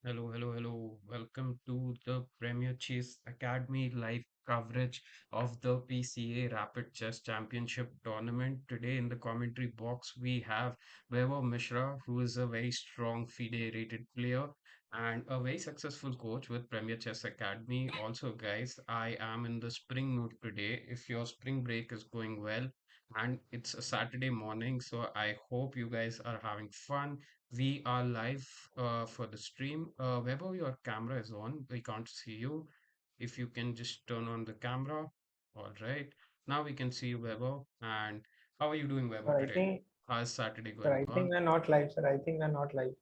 Hello, hello, hello. Welcome to the Premier Chess Academy live coverage of the PCA Rapid Chess Championship tournament. Today in the commentary box, we have Vaibhav Mishra, who is a very strong FIDE rated player and a very successful coach with Premier Chess Academy. Also, guys, I am in the spring mood today. If your spring break is going well, and it's a Saturday morning, so I hope you guys are having fun. We are live for the stream. Weber, your camera is on. We can't see you. If you can just turn on the camera. All right. Now we can see you, Weber. And how are you doing, Weber, Sir, I today? think, How's Saturday sir, going I think on? we're not live, sir. I think we're not live.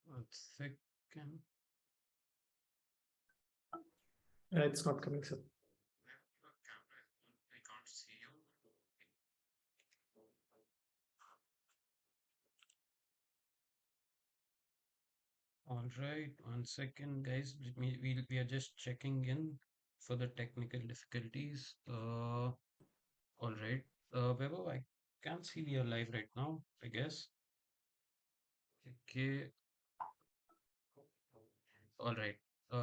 1 second. It's not coming, sir. Your camera is on. I can't see you. All right. 1 second, guys. We are just checking in for the technical difficulties. All right. Weber, I can't see we are live right now, I guess. Okay. All right.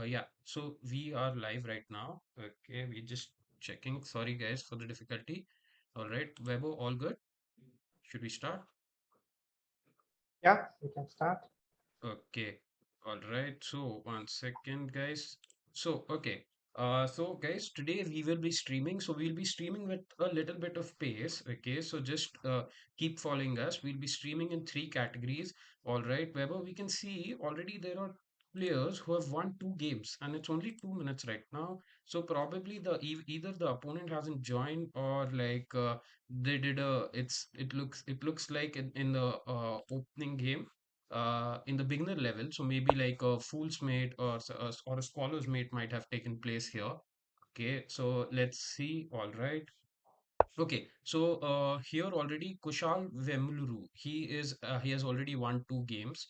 Yeah. So we are live right now. Okay. We just checking. Sorry, guys, for the difficulty. All right. Weber, all good? Should we start? Yeah, we can start. Okay. All right. So 1 second, guys. Okay. So guys, today we will be streaming. So we'll be streaming with a little bit of pace. Okay. So just keep following us. We'll be streaming in three categories. All right. Wherever we can see already there are players who have won two games, and it's only 2 minutes right now. So probably either the opponent hasn't joined or like they did a it looks like in the opening game in the beginner level. So maybe like a fool's mate or a scholar's mate might have taken place here. Okay, so let's see. All right. Okay, so here already Kushal Vemuluru, he has already won two games,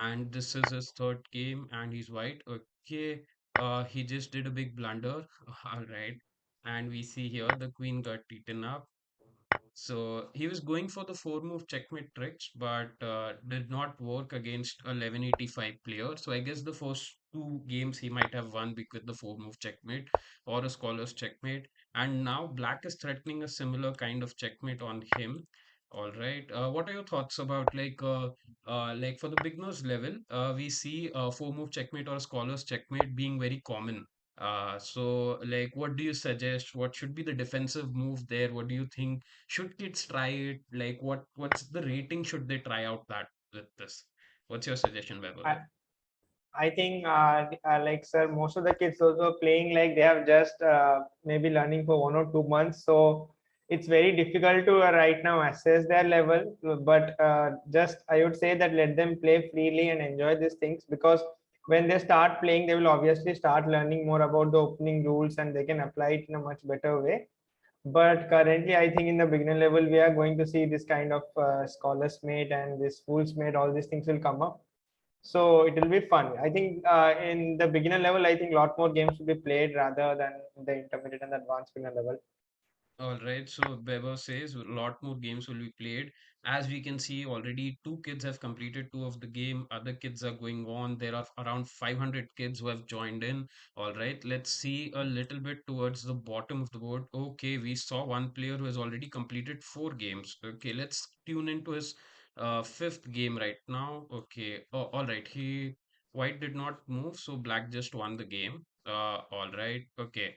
and this is his third game, and he's white. Okay, he just did a big blunder. All right, and we see here the queen got eaten up. So he was going for the four move checkmate tricks, but did not work against a 1185 player. So I guess the first two games he might have won with the four move checkmate or a scholar's checkmate. And now Black is threatening a similar kind of checkmate on him. All right. What are your thoughts about like for the beginners level, we see four move checkmate or a scholar's checkmate being very common. So like, what do you suggest? What should be the defensive move there? What do you think? Should kids try it? Like what's the rating should they try out that with this? What's your suggestion, Weber? I, I think, like, sir, most of the kids also playing like they have just maybe learning for 1 or 2 months. So it's very difficult to right now assess their level. But just I would say that let them play freely and enjoy these things, because when they start playing, they will obviously start learning more about the opening rules and they can apply it in a much better way. But currently, I think in the beginner level, we are going to see this kind of scholars mate and this fools mate, all these things will come up. So it will be fun. I think in the beginner level, I think a lot more games will be played rather than the intermediate and advanced beginner level. All right, so Weber says a lot more games will be played. As we can see, already two kids have completed two of the game. Other kids are going on. There are around 500 kids who have joined in. All right, let's see a little bit towards the bottom of the board. Okay, we saw one player who has already completed four games. Okay, let's tune into his fifth game right now. Okay, oh, all right. White did not move, so black just won the game. All right. Okay.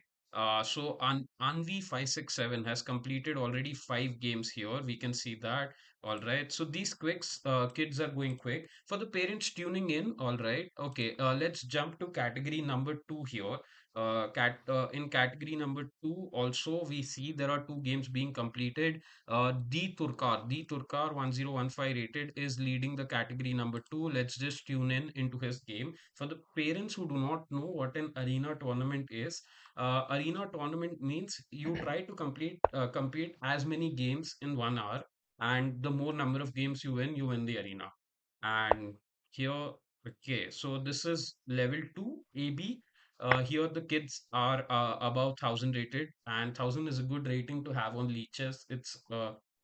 So Anvi 567 has completed already five games here. We can see that. All right. So these kids are going quick. For the parents tuning in, all right. Okay. Let's jump to category number two here. In category number two, also we see there are two games being completed. The Turkar 1015 rated is leading the category number two. Let's just tune in into his game. For the parents who do not know what an arena tournament is, arena tournament means you try to compete as many games in 1 hour, and the more number of games you win the arena. And here, okay, so this is level 2 AB. Here the kids are above 1000 rated, and 1000 is a good rating to have on Lichess. It's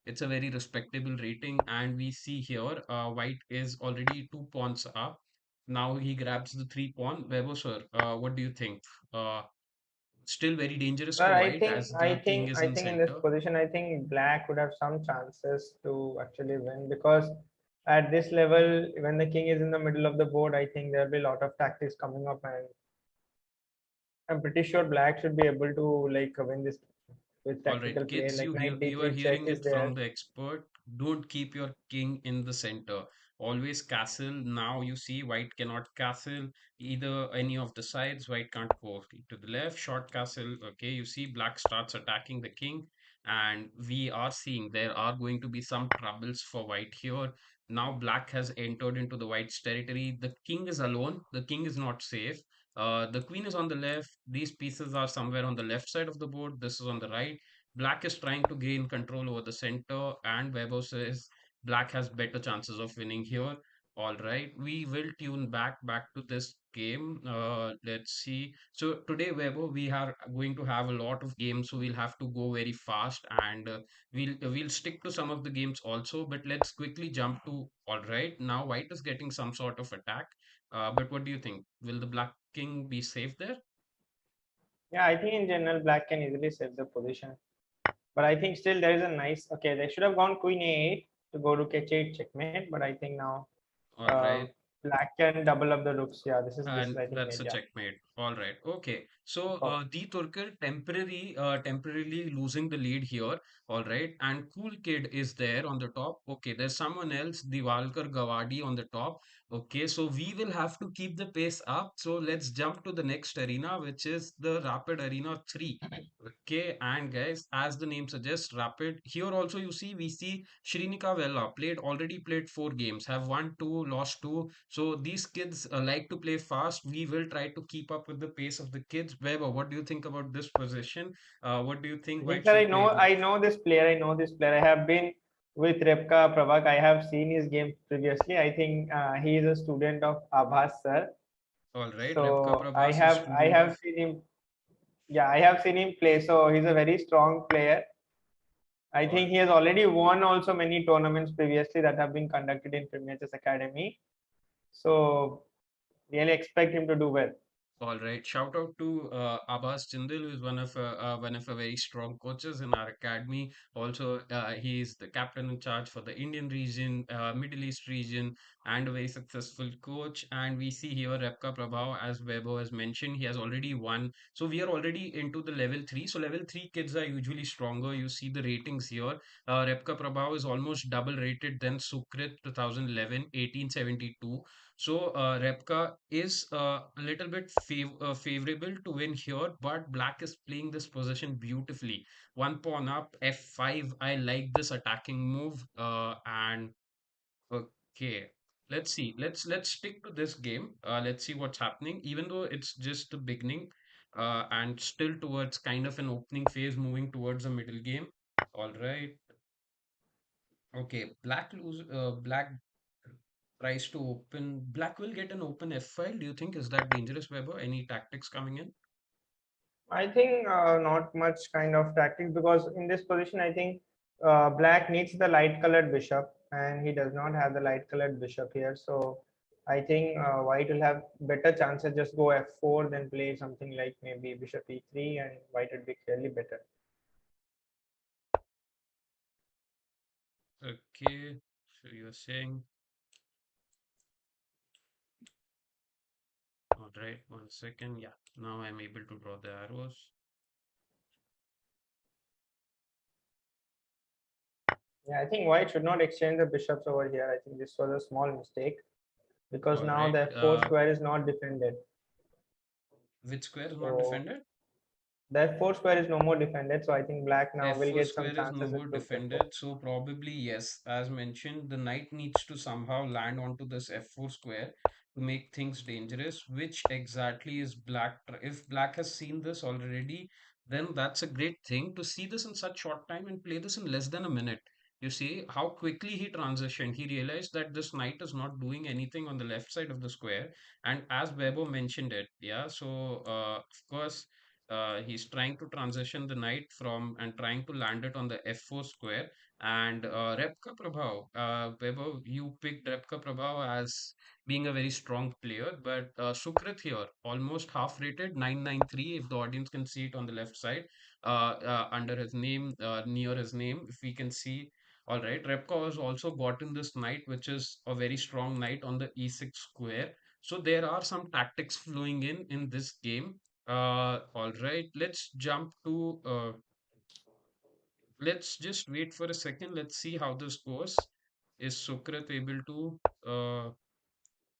It's a very respectable rating, and we see here white is already 2 pawns up. Now he grabs the 3 pawn. Weber, sir, what do you think? Uh, Still very dangerous Sir, for I white think as I the king think is I in think in this center. position, I think black would have some chances to actually win, because at this level, when the king is in the middle of the board, I think there'll be a lot of tactics coming up, and I'm pretty sure black should be able to like win this with All right, tactical play, kids, like you knight you are d3 check hearing is it there. from the expert. Don't keep your king in the center. Always castle. Now you see white cannot castle either any of the sides. White can't go to the left. Short castle. Okay, you see black starts attacking the king, and we are seeing there are going to be some troubles for white here. Now black has entered into the white's territory. The king is alone. The king is not safe. The queen is on the left. These pieces are somewhere on the left side of the board. This is on the right. Black is trying to gain control over the center, and Weber says black has better chances of winning here. All right, we will tune back to this game. Let's see. So today, Weber, we are going to have a lot of games, so we'll have to go very fast, and we'll stick to some of the games also. But let's quickly jump to all right. Now, white is getting some sort of attack. But what do you think? Will the black king be safe there? Yeah, I think in general black can easily save the position, but I think still there is a nice. Okay, they should have gone queen a8 to go to h8 checkmate, but I think now All right. black can double up the rooks. Yeah, this is And I think that's made. a Yeah, checkmate. All right. Okay. So oh, the Turker temporarily losing the lead here. All right. And Cool Kid is there on the top. Okay. There's someone else, Diwalkar Gawadi on the top. Okay. So we will have to keep the pace up. So let's jump to the next arena, which is the Rapid Arena 3. Okay. And guys, as the name suggests, Rapid. Here also you see, we see Shrinika Vella already played 4 games, have won 2, lost 2. So these kids like to play fast. We will try to keep up with the pace of the kids. Weber, what do you think about this position? What do you think I think White sir, should play? I know this player. I know this player. I have been with Repka Pravak. I have seen his game previously. I think he is a student of Abhas sir. All right, Repka So Prabhas is I student have of. seen him. Yeah, I have seen him play. So he's a very strong player. I All think he has already won also many tournaments previously that have been conducted in Premier Chess Academy. So really expect him to do well. All right. Shout out to Abbas Jindal, who is one of our very strong coaches in our academy. Also, he is the captain in charge for the Indian region, Middle East region, and a very successful coach. And we see here Repka Prabhav, as Weber has mentioned, he has already won. So we are already into the level three. So level three kids are usually stronger. You see the ratings here. Repka Prabhav is almost double rated than Sukrit 2011, 1872. So Repka is a little bit favorable to win here, but Black is playing this position beautifully. 1 pawn up, f5. I like this attacking move. And okay, let's see. Let's stick to this game. Let's see what's happening. Even though it's just the beginning, and still towards kind of an opening phase, moving towards a middle game. All right. Okay, Black tries to open. Black will get an open f file. Do you think is that dangerous, Weber? Any tactics coming in? I think not much kind of tactics, because in this position, I think black needs the light colored bishop, and he does not have the light colored bishop here. So I think white will have better chances, just go f4, then play something like maybe bishop e3, and white would be clearly better. Okay, so you're saying, all right, 1 second. Yeah, now I'm able to draw the arrows. Yeah, I think white should not exchange the bishops over here. I think this was a small mistake, because All now right. the f4 square is not defended. Which square is not So defended? the f4 square is no more defended. So I think black now will F4 get some square is no chances with more rook f4. defended, so probably yes. As mentioned, the knight needs to somehow land onto this F4 square to make things dangerous, which exactly is black. If black has seen this already, then that's a great thing to see this in such short time and play this in less than a minute. You see how quickly he transitioned. He realized that this knight is not doing anything on the left side of the square. And as Weber mentioned it, yeah, so of course. He's trying to transition the knight from and trying to land it on the f4 square. And Repka Prabhav, Vaibhav, you picked Repka Prabhav as being a very strong player, but Sukrit here, almost half rated, 993, if the audience can see it on the left side, under his name, near his name, if we can see. All right, Repka has also gotten this knight, which is a very strong knight on the e6 square. So there are some tactics flowing in this game. All right, let's just wait for a second. Let's see how this goes. Is Sukrit able to,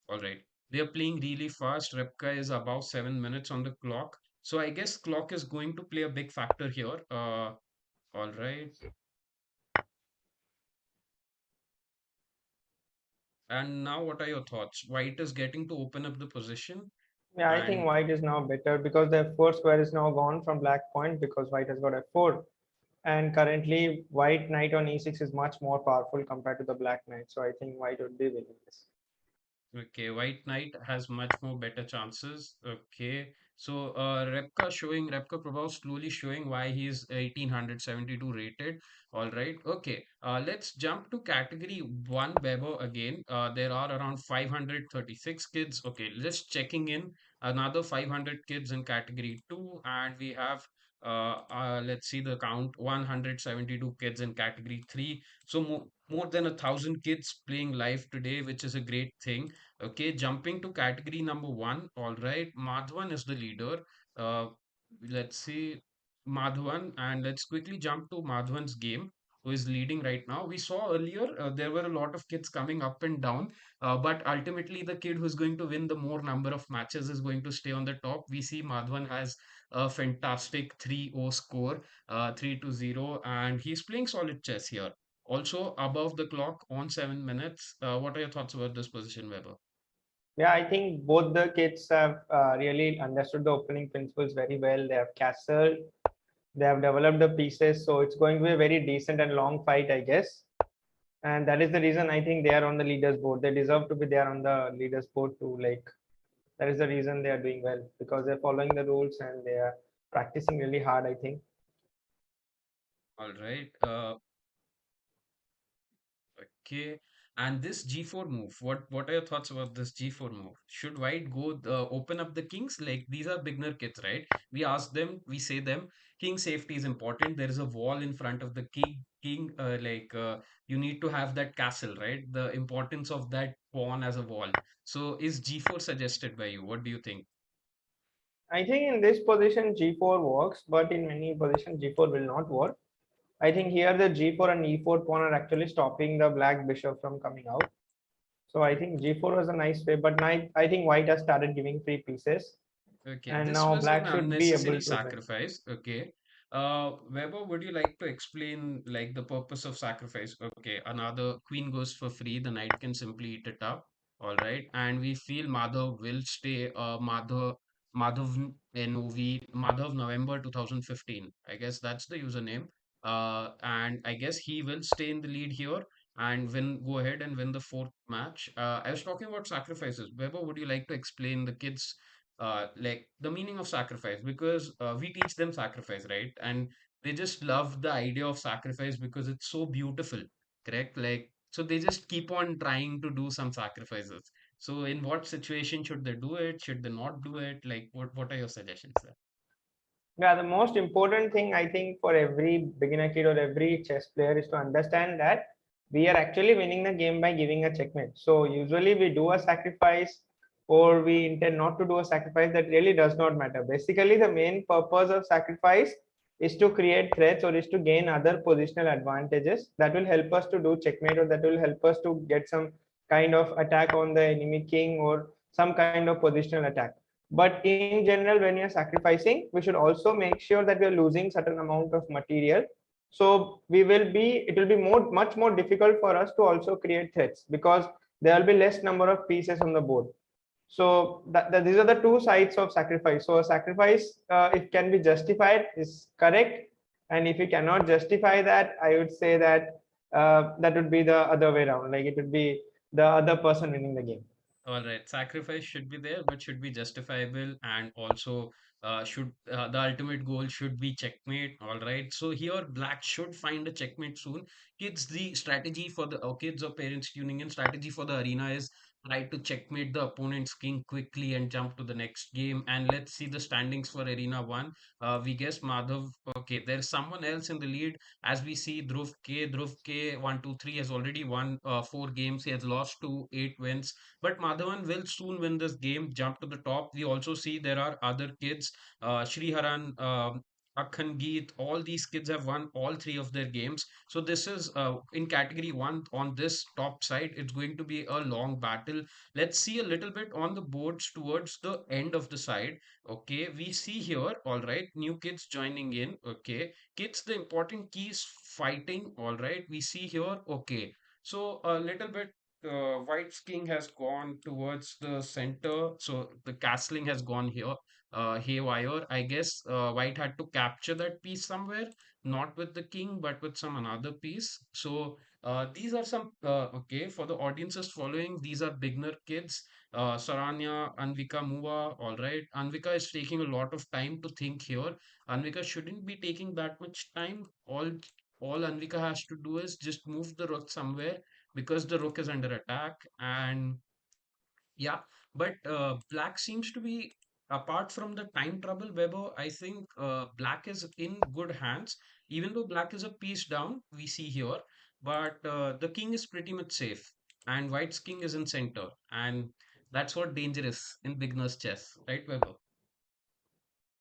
all right. They are playing really fast. Repka is about 7 minutes on the clock. So I guess clock is going to play a big factor here. All right. And now what are your thoughts? White is getting to open up the position Yeah, I think and white is now better because the f4 square is now gone from black point because white has got f4. And currently, white knight on e6 is much more powerful compared to the black knight. So I think white would be winning this. okay, White Knight has much more better chances. Okay. So Repka Prabhav slowly showing why he's 1872 rated. All right. Okay. Let's jump to category one Weber again. There are around 536 kids. Okay, just checking in another 500 kids in category two, and we have let's see the count 172 kids in category three. So more than 1,000 kids playing live today, which is a great thing. Okay, jumping to category number one. All right, Madhwan is the leader. Uh, let's see Madhwan, and let's quickly jump to Madhwan's game, who is leading right now. We saw earlier there were a lot of kids coming up and down, but ultimately the kid who's going to win the more number of matches is going to stay on the top. We see Madhwan has a fantastic 3-0 score, 3-0, and he's playing solid chess here. Also above the clock on 7 minutes. What are your thoughts about this position, Weber? Yeah, I think both the kids have really understood the opening principles very well. They have castled, they have developed the pieces, so it's going to be a very decent and long fight, I guess. And that is the reason I think they are on the leaders board. They deserve to be there on the leaders board too. Like that is the reason they are doing well because they're following the rules and they are practicing really hard, I think. All right. Okay. And this G4 move, what are your thoughts about this G4 move? Should White go open up the kings? Like these are beginner kids, right? We ask them, we say them, king safety is important. There is a wall in front of the king. You need to have that castle, right? The importance of that pawn as a wall. So is G4 suggested by you? What do you think? I think in this position G4 works, but in many positions G4 will not work. I think here the G4 and E4 pawn are actually stopping the black bishop from coming out. So I think G4 was a nice way, but now I think white has started giving free pieces, Okay, and this now was an black should be unnecessary able to win. sacrifice. Okay. Weber, would you like to explain like the purpose of sacrifice? Okay, another queen goes for free, the knight can simply eat it up. All right. And we feel Madhav will stay Madhav NOV Madhav November 2015. I guess that's the username. And I guess he will stay in the lead here and win go ahead and win the fourth match. I was talking about sacrifices. Weber, would you like to explain the kids like the meaning of sacrifice because we teach them sacrifice, right? And they just love the idea of sacrifice because it's so beautiful, correct? Like, so they just keep on trying to do some sacrifices. So, in what situation should they do it? Should they not do it? Like, what are your suggestions there? Yeah, the most important thing I think for every beginner kid or every chess player is to understand that we are actually winning the game by giving a checkmate. So usually we do a sacrifice or we intend not to do a sacrifice that really does not matter. Basically, the main purpose of sacrifice is to create threats or is to gain other positional advantages that will help us to do checkmate or that will help us to get some kind of attack on the enemy king or some kind of positional attack. But in general, when you're sacrificing, we should also make sure that we're losing certain amount of material. So it will be much more difficult for us to also create threats because there will be less number of pieces on the board. So these are the two sides of sacrifice. So a sacrifice, if can be justified, is correct, and if you cannot justify that, I would say that that would be the other way around. Like it would be the other person winning the game. All right, sacrifice should be there, but should be justifiable and also Should the ultimate goal should be checkmate. All right. So here black should find a checkmate soon. Kids, the strategy for the kids or parents tuning in, strategy for the arena is try to checkmate the opponent's king quickly and jump to the next game. And let's see the standings for arena one. We guess Madhav. Okay, there's someone else in the lead. As we see, Dhruv K 1 2 3 has already won 4 games. He has lost to 8 wins. But Madhavan will soon win this game, jump to the top. We also see there are other kids, Sriharan, Akhangeet, all these kids have won all three of their games. So this is in category one on this top side. It's going to be a long battle. Let's see a little bit on the boards towards the end of the side. Okay, we see here, all right, new kids joining in. Okay, kids, the important key is fighting. All right, we see here. Okay, so a little bit White's king has gone towards the center, so the castling has gone here, haywire. I guess White had to capture that piece somewhere, not with the king, but with some another piece. So these are some okay for the audiences following. These are beginner kids. Saranya, Anvika, Muva. All right, Anvika is taking a lot of time to think here. Anvika shouldn't be taking that much time. All Anvika has to do is just move the rook somewhere because the rook is under attack. And yeah, but black seems to be, apart from the time trouble, Weber, I think black is in good hands. Even though black is a piece down, we see here, but the king is pretty much safe, and white's king is in center, and that's what dangerous in beginner's chess, right, Weber?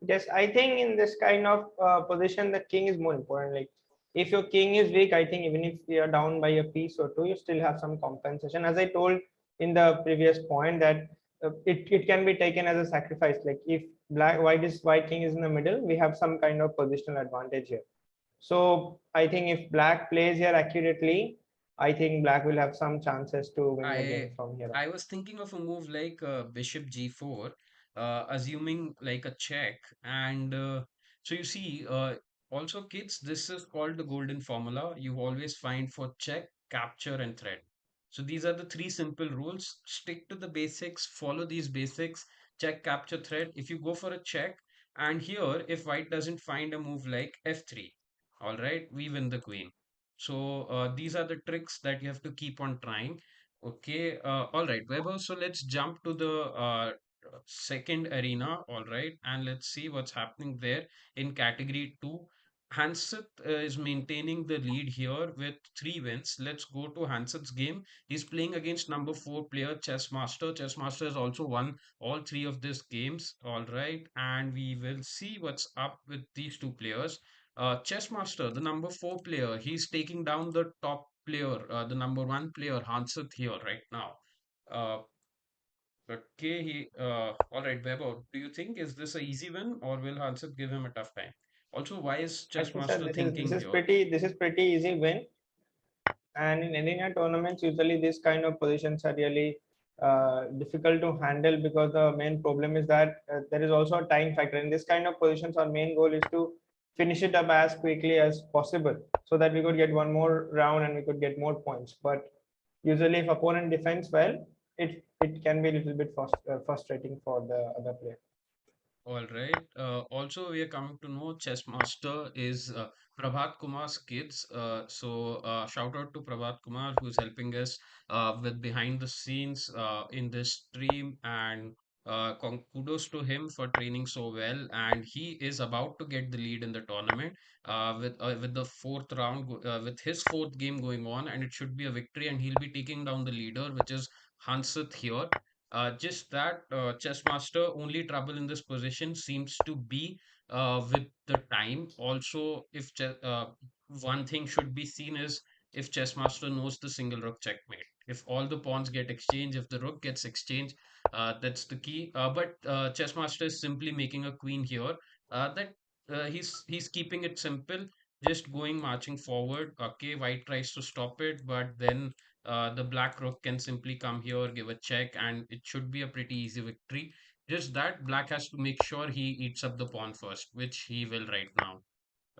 Yes, I think in this kind of position, the king is more important. Like, if your king is weak, I think even if you are down by a piece or two, you still have some compensation. As I told in the previous point, that it can be taken as a sacrifice. Like, if white king is in the middle, we have some kind of positional advantage here. So I think if black plays here accurately, I think black will have some chances to win the game I from here on. I was thinking of a move like bishop g4, assuming like a check, and so you see, also kids, this is called the golden formula. You always find for check, capture, and threat. So these are the three simple rules. Stick to the basics, follow these basics, check, capture, threat. If you go for a check, and here if white doesn't find a move like f3, all right, we win the queen. So these are the tricks that you have to keep on trying. Okay, all right, Weber. So let's jump to the second arena, all right, and let's see what's happening there in category two. Hanseth is maintaining the lead here with 3 wins. Let's go to Hanseth's game. He's playing against number four player Chessmaster. Chessmaster has also won all three of these games, all right, and we will see what's up with these two players. Chessmaster, the number four player, he's taking down the top player, the number one player, Hanseth here right now. Uh, okay, all right, Weber, do you think is this a easy win or will Hanseth give him a tough time? Also, why is I think, sir, Chessmaster this thinking is here? pretty easy win. And in arena tournaments, usually this kind of positions are really difficult to handle, because the main problem is that there is also a time factor. In this kind of positions, our main goal is to finish it up as quickly as possible, so that we could get one more round and we could get more points. But usually, if opponent defends well, it can be a little bit frustrating for the other player. All right. Also, we are coming to know Chessmaster is Prabhat Kumar's kids. So shout out to Prabhat Kumar who's helping us with behind the scenes in this stream, and kudos to him for training so well. And he is about to get the lead in the tournament with the fourth round, with his fourth game going on, and it should be a victory. And he'll be taking down the leader, which is Hanseth here. Just that Chessmaster only trouble in this position seems to be with the time. Also, if one thing should be seen is if Chessmaster knows the single rook checkmate. If all the pawns get exchanged, if the rook gets exchanged, that's the key. But Chessmaster is simply making a queen here. That he's keeping it simple, just going marching forward. Okay, white tries to stop it, but then the black rook can simply come here, give a check, and it should be a pretty easy victory. Just that black has to make sure he eats up the pawn first, which he will right now.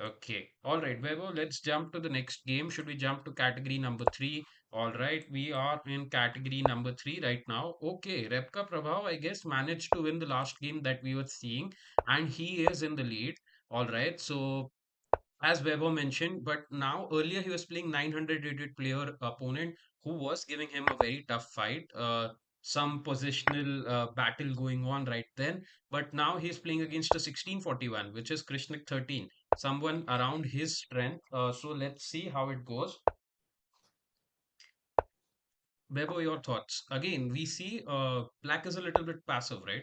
Okay. All right, Weber, let's jump to the next game. Should we jump to category number three? All right, we are in category number three right now. Okay, Repka Prabhav, I guess, managed to win the last game that we were seeing, and he is in the lead. All right, so as Weber mentioned, but now earlier he was playing 900 rated player opponent who was giving him a very tough fight. Some positional battle going on right then, but now he's playing against a 1641, which is Krishnik 13, someone around his strength. So let's see how it goes. Weber, your thoughts? Again, we see black is a little bit passive, right?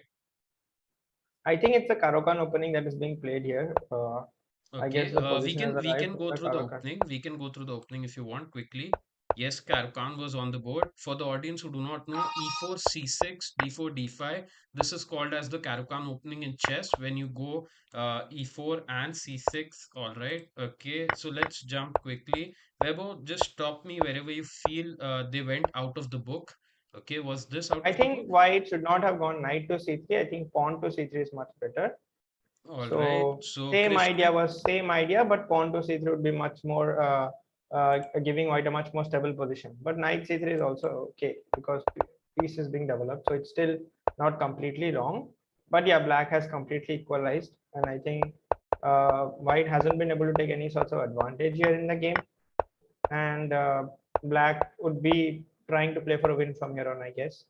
I think it's a Karokan opening that is being played here. I Okay, guess the we position has can we arrived can for go the through the Karokan. opening. We can go through the opening if you want quickly. Yes, Karakan was on the board. For the audience who do not know, e4, c6, d4, d5. This is called as the Karakan opening in chess when you go e4 and c6. All right. Okay, so let's jump quickly. Webo, just stop me wherever you feel they went out of the book. Okay, was this out I of the think book? white should not have gone knight to c3. I think pawn to c3 is much better. All right. So So same idea Krishnak. was same idea, but pawn to c3 would be much more giving white a much more stable position. But knight c3 is also okay because piece is being developed, so it's still not completely wrong. But yeah, black has completely equalized, and I think white hasn't been able to take any sorts of advantage here in the game, and black would be trying to play for a win from here on, I guess.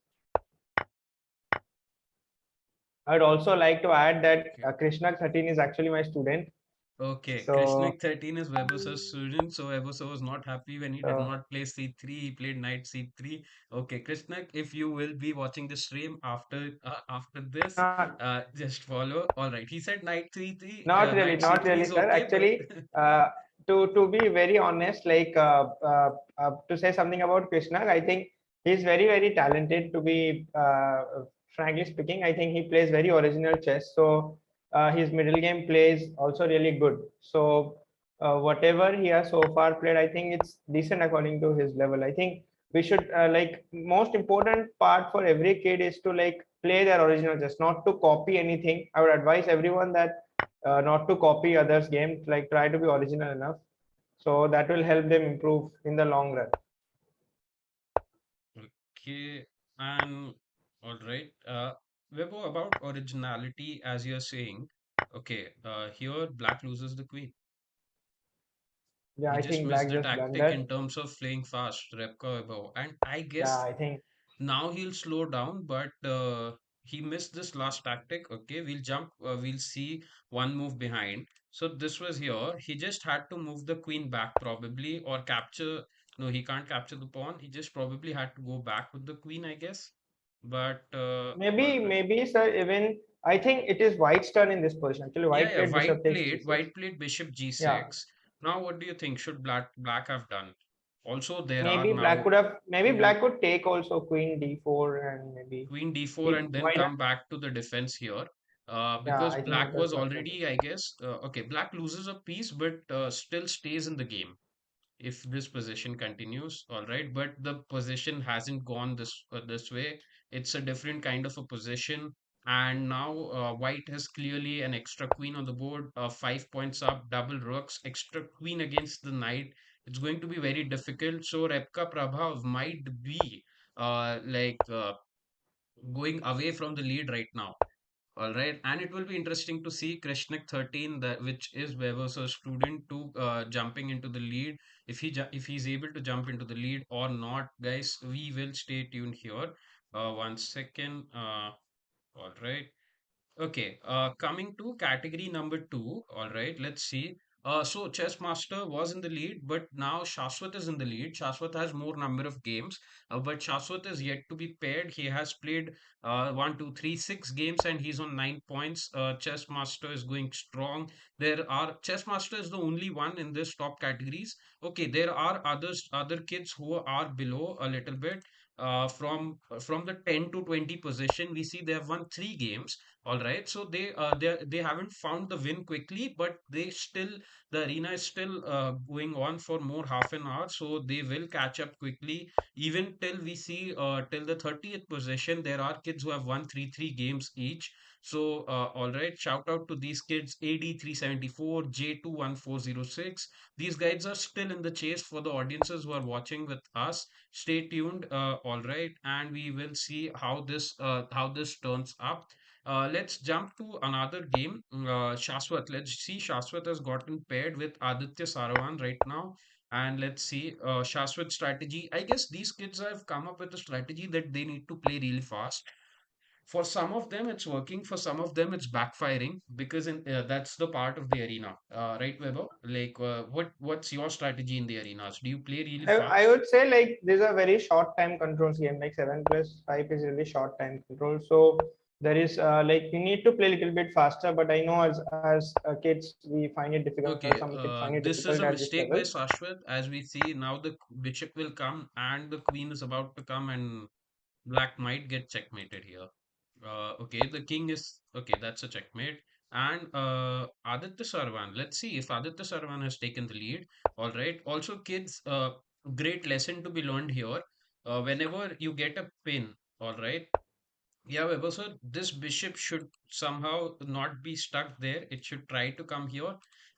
I'd also like to add that Krishna 13 is actually my student. Okay, So, Krishnik 13 is Weber's student, so Weber was not happy when he did so not play c3. He played knight c3. Okay, Krishnik, if you will be watching the stream after this, not just follow. All right, he said knight c3, knight not c3 really, is sir. okay, but Actually, to be very honest, like to say something about Krishna, I think he's very talented. To be frankly speaking, I think he plays very original chess. So his middle game plays also really good. So whatever he has so far played, I think it's decent according to his level. I think we should like most important part for every kid is to like play their original chess, not to copy anything. I would advise everyone that not to copy others' games, like try to be original enough. So that will help them improve in the long run. okay, and all right. Weber, about originality, as you're saying, okay, here black loses the queen. Yeah, He I just think missed black the just tactic blundered. in terms of playing fast, Repka above. And I Yeah, guess I think now he'll slow down, but he missed this last tactic. Okay, we'll jump, we'll see one move behind. So this was here. He just had to move the queen back probably or capture. No, he can't capture the pawn. He just probably had to go back with the queen, I guess. But all right. maybe sir, even I think it is white's turn in this position. Actually, Yeah, white yeah. played bishop takes White g6. played bishop Yeah, g6. Now, what do you think? Should black have done? Also, there are maybe black now could have maybe two black could take also queen d4 and maybe queen d4 it and then white. come back to the defense here. Yeah, Because I think black it was was what happened. already, I guess, okay, black loses a piece but still stays in the game if this position continues, all right. But the position hasn't gone this way. It's a different kind of a position, and now white has clearly an extra queen on the board. 5 points up, double rooks, extra queen against the knight. It's going to be very difficult. So Repka Prabhav might be like going away from the lead right now. All right, and it will be interesting to see Krishnik 13, that which is Weber's student, to jumping into the lead. If he's able to jump into the lead or not, guys, we will stay tuned here. One second. All right. Okay, coming to category number two. All right, let's see. So Chess Master was in the lead, but now Shashwat is in the lead. Shashwat has more number of games, but Shashwat is yet to be paired. He has played one, two, three, 6 games, and he's on 9 points. Chess Master is going strong. Chess Master is the only one in this top categories. Okay, there are other kids who are below a little bit. From the 10 to 20 position, we see they have won 3 games. All right, so they haven't found the win quickly, but the arena is still going on for more half an hour, so they will catch up quickly. Even till we see till the 30th position, there are kids who have won three games each. So, all right, shout out to these kids, AD374, J21406. These guys are still in the chase for the audiences who are watching with us. Stay tuned, all right, and we will see how this turns up. Let's jump to another game. Shashwat. Let's see. Shashwat has gotten paired with Aditya Saravan right now. And let's see, Shashwat strategy. I guess these kids have come up with a strategy that they need to play really fast. For some of them, it's working. For some of them, it's backfiring because that's the part of the arena, right, Weber? Like, what's your strategy in the arenas? Do you play really I fast? would say like these are very short time controls game. Like 7+5 is really short time control. So there is like you need to play a little bit faster. But I know as kids we find it difficult. Some Okay, kids find it difficult this is at a this level. mistake by Shashwat. As we see now, the bishop will come and the queen is about to come, and black might get checkmated here. Okay, the king is okay. That's a checkmate. And Aditya Sarwan. Let's see if Aditya Sarwan has taken the lead. All right. Also, kids, great lesson to be learned here. Whenever you get a pin, all right. Yeah, Weber, so this bishop should somehow not be stuck there. It should try to come here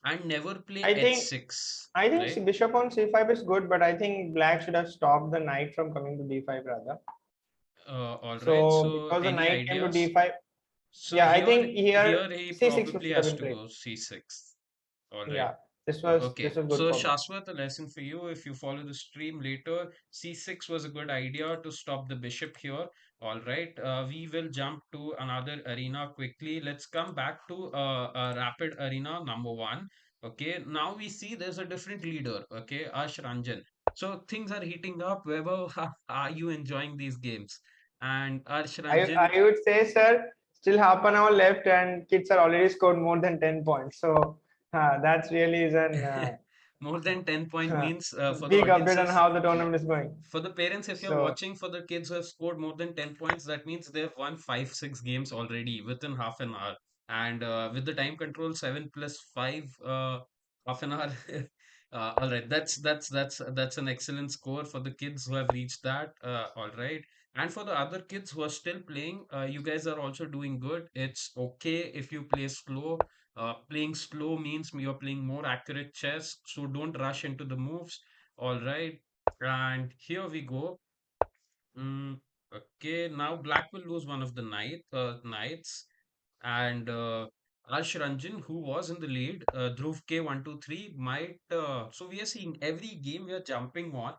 and never play I think h6, I think right? bishop on c5 is good, but I think black should have stopped the knight from coming to d5 rather. All right. So So, because the any knight came to ideas? d5, So yeah, I think here here he c6 probably should have has been to played. go c6. All right. Yeah, this Okay. was good So for me. Shashwat, a lesson for you. If you follow the stream later, c6 was a good idea to stop the bishop here. All right. We will jump to another arena quickly. Let's come back to rapid arena number one. Okay. Now we see there's a different leader. Okay. Ash Ranjan. So things are heating up. Wherever are you enjoying these games? And Arsh Ranjan. I would say, sir, still half an hour left, and kids are already scored more than 10 points. So that's really is an More than 10 point means for the big update on audiences, how the tournament is going. for the parents, if you're So watching, for the kids who have scored more than 10 points, that means they've won 5, 6 games already within half an hour. And with the time control, 7 plus 5, half an hour. All right, that's an excellent score for the kids who have reached that. All right. And for the other kids who are still playing, you guys are also doing good. It's okay if you play slow. Playing slow means you're playing more accurate chess, so don't rush into the moves. All right. And here we go. Mm, okay, now black will lose one of the knights, and Arsh Ranjan, who was in the lead, Dhruv K 123 might. So we are seeing every game we are jumping on.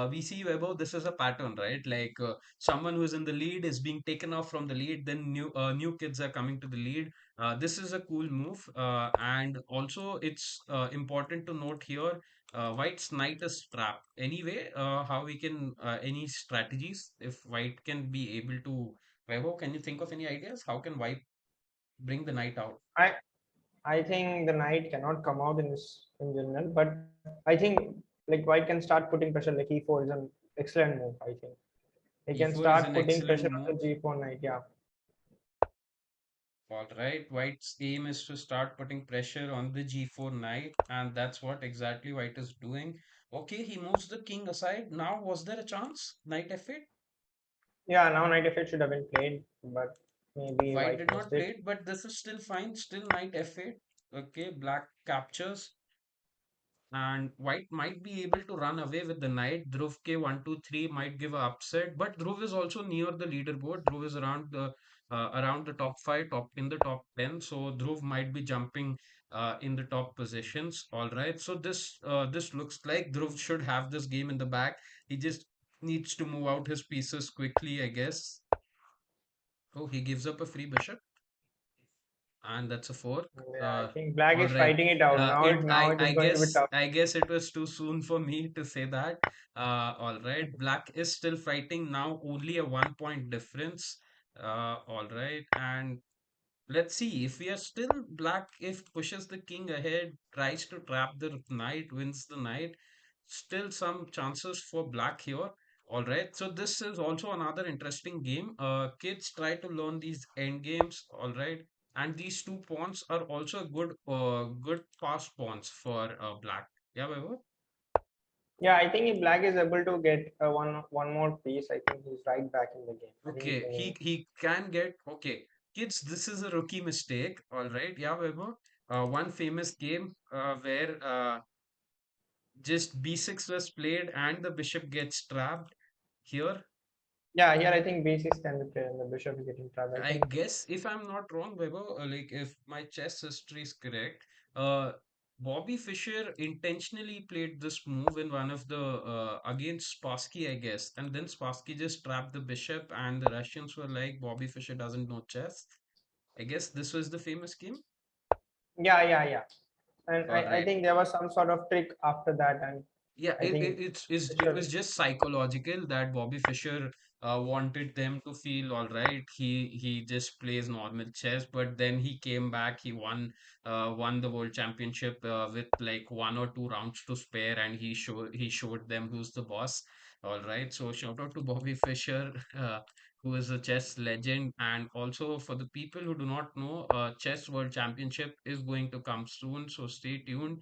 We see Weber. This is a pattern, right? Like someone who is in the lead is being taken off from the lead. Then new kids are coming to the lead. This is a cool move, and also it's important to note here. White's knight is trapped. Anyway, how we can any strategies if White can be able to. Weber, can you think of any ideas? How can White bring the knight out? I I think the knight cannot come out in this in general, but I think like white can start putting pressure. Like e4 is an excellent move. I think he can E4 is start an putting pressure excellent on the move. g4 knight. Yeah, All right, White's aim is to start putting pressure on the G4 knight, and that's what exactly White is doing. Okay, he moves the king aside. Now, was there a chance? Knight F8? yeah. Now knight f8 should have been played, but maybe White white did missed not play it. it, but this is still fine. Still Knight F8. Okay, black captures. And white might be able to run away with the knight. Dhruv K 123 might give a upset, but Dhruv is also near the leaderboard. Dhruv is around the top five, top in the top 10. So Dhruv might be jumping in the top positions. All right. So this looks like Dhruv should have this game in the back. He just needs to move out his pieces quickly, I guess. Oh, he gives up a free bishop. And that's a fork. Yeah, I Uh, think black all is right. fighting it out now. Now it is going to be tough. I guess it was too soon for me to say that. All right. Black is still fighting now, only a 1 point difference. All right. And let's see if we are still black, if pushes the king ahead, tries to trap the knight, wins the knight. Still some chances for black here. All right. So this is also another interesting game. Kids try to learn these end games. All right. And these two pawns are also good fast pawns for black. Yeah, Vaibhav? Yeah, I think if black is able to get one more piece, I think he's right back in the game. I think he's Okay, winning. he can get okay. Kids, this is a rookie mistake. All right. Yeah, Weber. One famous game where just b6 was played and the bishop gets trapped here. Yeah, here I think b6 can be played and the bishop is getting trapped. I I think. guess if I'm not wrong, Weber, like if my chess history is correct, uh, Bobby Fischer intentionally played this move in one of the against Spassky, I guess, and then Spassky just trapped the bishop, and the Russians were like, Bobby Fischer doesn't know chess. I guess this was the famous game. Yeah, yeah, yeah. And All I right. think there was some sort of trick after that, and Yeah, I think it bishop. was just psychological that Bobby Fischer wanted them to feel all right. He just plays normal chess, but then he came back. He won the world championship with like 1 or 2 rounds to spare, and he showed them who's the boss. All right, so shout out to Bobby Fischer, who is a chess legend, and also for the people who do not know, chess world championship is going to come soon, so stay tuned.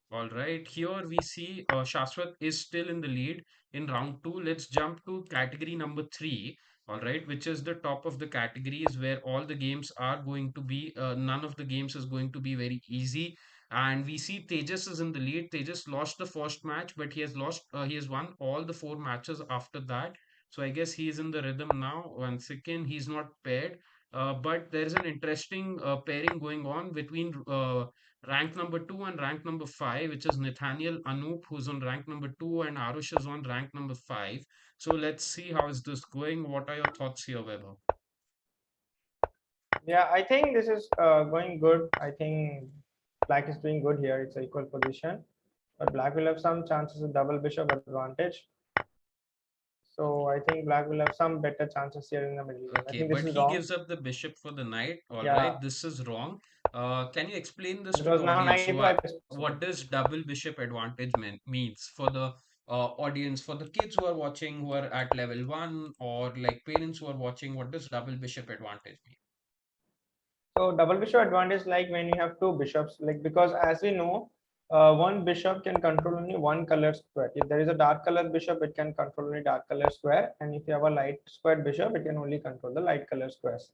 All right, here we see Shashwat is still in the lead in round two. Let's jump to category number three. All right, which is the top of the categories where all the games are going to be, none of the games is going to be very easy. And we see Tejas is in the lead. Tejas lost the first match, but he has won all the 4 matches after that. So I guess he is in the rhythm now. Once again, he's not paired. But there is an interesting pairing going on between rank number 2 and rank number 5, which is Nathaniel Anoop, who's on rank number 2, and Arush is on rank number 5. So let's see how is this going. What are your thoughts here, Weber? Yeah, I think this is going good. I think black is doing good here. It's an equal position, but black will have some chances of double bishop advantage. So I think black will have some better chances here in the middle game. I Okay, think this but is he wrong. gives up the bishop for the knight. All Yeah, right, this is wrong. Can you explain this to because the now audience? knight wipe is possible. What does double bishop advantage means for the audience, for the kids who are watching, who are at level 1, or like parents who are watching? What does double bishop advantage mean? So double bishop advantage like when you have two bishops, like because as we know, one bishop can control only one color square. If there is a dark color bishop, it can control only dark color square, and if you have a light squared bishop, it can only control the light color squares.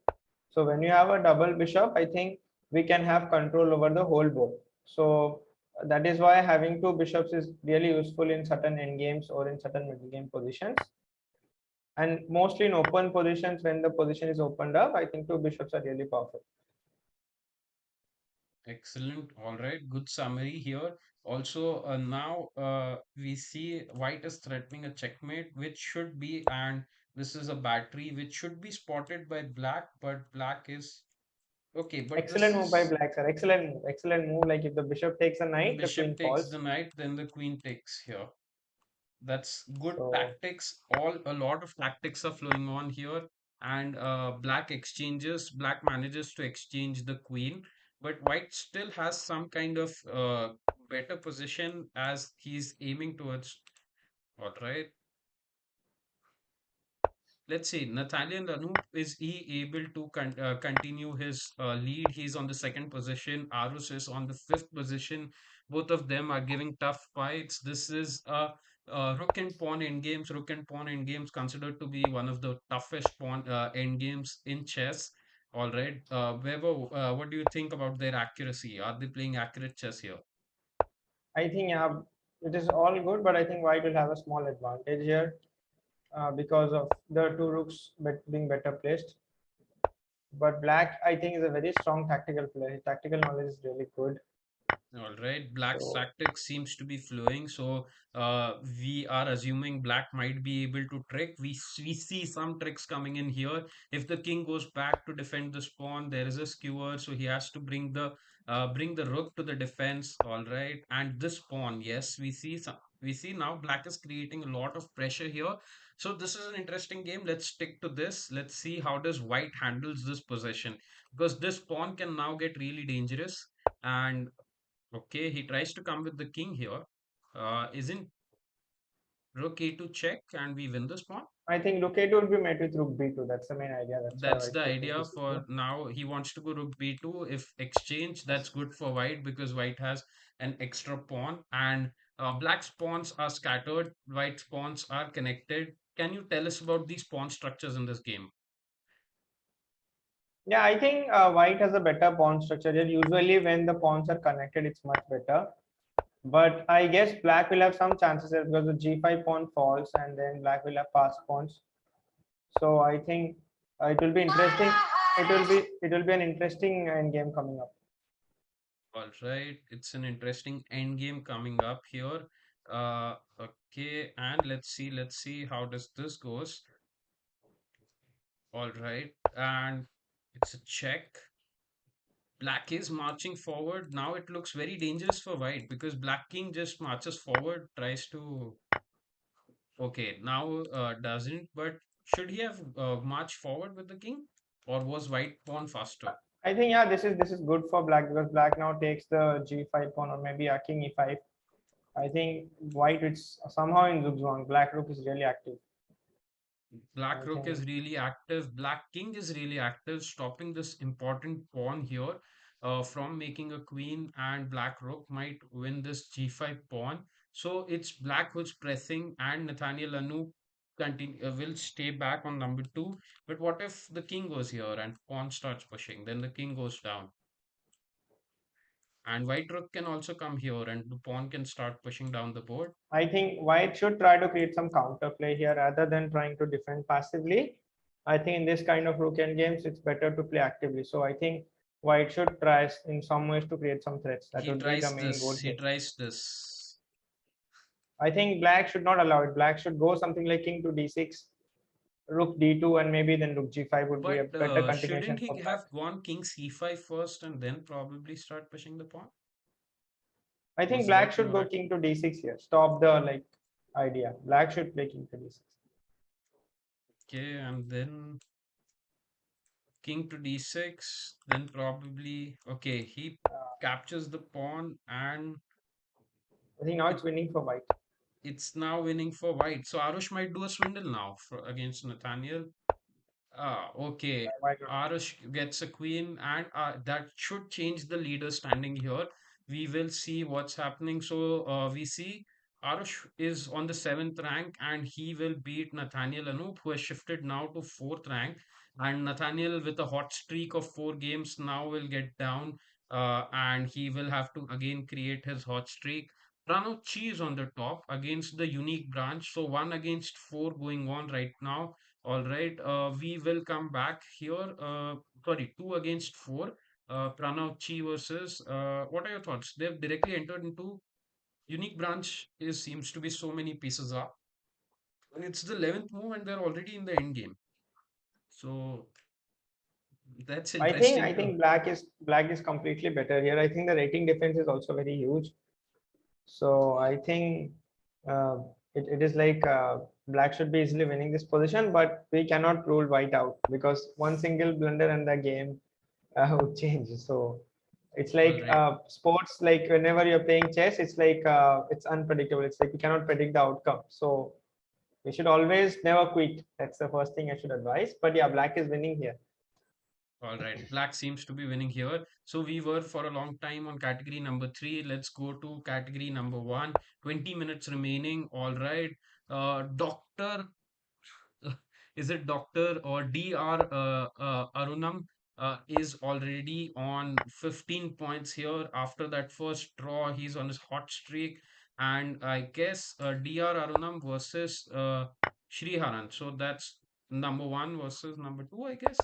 So when you have a double bishop, I think we can have control over the whole board. So that is why having two bishops is really useful in certain end games or in certain middle game positions. And mostly in open positions, when the position is opened up, I think two bishops are really powerful. Excellent. All right. Good summary here. Also, now we see white is threatening a checkmate, which should be, and this is a battery, which should be spotted by black, but black is okay. But this Excellent move by is black, sir. Excellent move. Excellent move. Like if the bishop takes a knight, the bishop queen takes the falls. knight, then the queen takes here. That's good So tactics. A lot of tactics are flowing on here, and black exchanges. Black manages to exchange the queen, but white still has some kind of better position as he's aiming towards. All right. Let's see, Nathaniel Anup, is he able to continue his lead? He's on the second position. Arus is on the fifth position. Both of them are giving tough fights. This is rook and pawn endgames. Rook and pawn endgames considered to be one of the toughest pawn endgames in chess. All right, Weber, what do you think about their accuracy? Are they playing accurate chess here? I think yeah, it is all good, but I think white will have a small advantage here because of the two rooks being better placed. But black, I think, is a very strong tactical player. His tactical knowledge is really good. All right, Black's So tactics seems to be flowing, so we are assuming Black might be able to trick. We see some tricks coming in here. If the king goes back to defend the pawn, there is a skewer, so he has to bring the rook to the defense. All right, and this pawn, yes, we see now Black is creating a lot of pressure here. So this is an interesting game. Let's stick to this. Let's see how does White handles this possession, because this pawn can now get really dangerous. And okay, he tries to come with the king here. Isn't rook a2 check and we win this pawn? I think rook a2 will be met with rook b2. That's the main idea. That's why That's white the chose idea this for system. now. He wants to go rook b2. If exchange, that's good for white because white has an extra pawn and black's pawns are scattered, white's pawns are connected. Can you tell us about these pawn structures in this game? Yeah, I think white has a better pawn structure. Then usually when the pawns are connected, it's much better. But I guess black will have some chances here because the g5 pawn falls and then black will have passed pawns. So I think it will be interesting. It will be an interesting end game coming up. All right, it's an interesting end game coming up here. Okay, and let's see how does this goes. All right, and it's a check. Black is marching forward. Now it looks very dangerous for white because Black King just marches forward, tries to. Okay, now doesn't, but should he have marched forward with the king, or was white pawn faster? I think yeah, this is good for black because black now takes the g5 pawn or maybe a king e5. I think white it's somehow in Zugzwang. Black rook is really active. Black I rook think is really active. Black king is really active, stopping this important pawn here from making a queen, and black rook might win this g5 pawn. So it's black who's pressing, and Nathaniel Anu will stay back on number two. But what if the king goes here and pawn starts pushing? Then the king goes down. And white rook can also come here, and the pawn can start pushing down the board. I think white should try to create some counterplay here rather than trying to defend passively. I think in this kind of rook end games, it's better to play actively. So I think white should try in some ways to create some threats. That He would be the tries main goal this. He here. tries this. I think black should not allow it. Black should go something like king to d6, rook d2, and maybe then rook g5 would be a But better shouldn't continuation for he black. have gone king c5 first and then probably start pushing the pawn? I think Was black that should more go king to d6 here. Stop the like idea. Black should play king to d6. okay? And then king to d6, then probably okay. He captures the pawn, and I think now it it's winning for white. it's now winning for white. So Arush might do a swindle now against Nathaniel. Ah, okay. White would win. Arush gets a queen, and that should change the leader standing here. We will see what's happening. So we see Arush is on the seventh rank, and he will beat Nathaniel Anup, who has shifted now to fourth rank. And Nathaniel, with a hot streak of 4 games, now will get down, and he will have to again create his hot streak. Pranav Chi is on the top against the unique branch. So 1 against 4 going on right now. All right, we will come back here. Sorry, 2 against 4. Pranav Chi versus. What are your thoughts? They've directly entered into unique branch. Is seems to be so many pieces up. And it's the 11th move, and they're already in the end game. So that's I think interesting I to. think black is completely better here. I think the rating difference is also very huge. So I think uh, it is like black should be easily winning this position, but we cannot rule white out because one single blunder and the game would change. So it's All like right, sports. Like whenever you're playing chess, it's like it's unpredictable. It's like you cannot predict the outcome. So we should always never quit. That's the first thing I should advise. But yeah, black is winning here. all right. Black seems to be winning here. So we were for a long time on category number three. Let's go to category number one. 20 minutes remaining. All right. Doctor is it Dr. or Dr. Arunam is already on 15 points here. After that first draw, he's on his hot streak. And I guess Dr. Arunam versus Shriharan. So that's number one versus number two, I guess.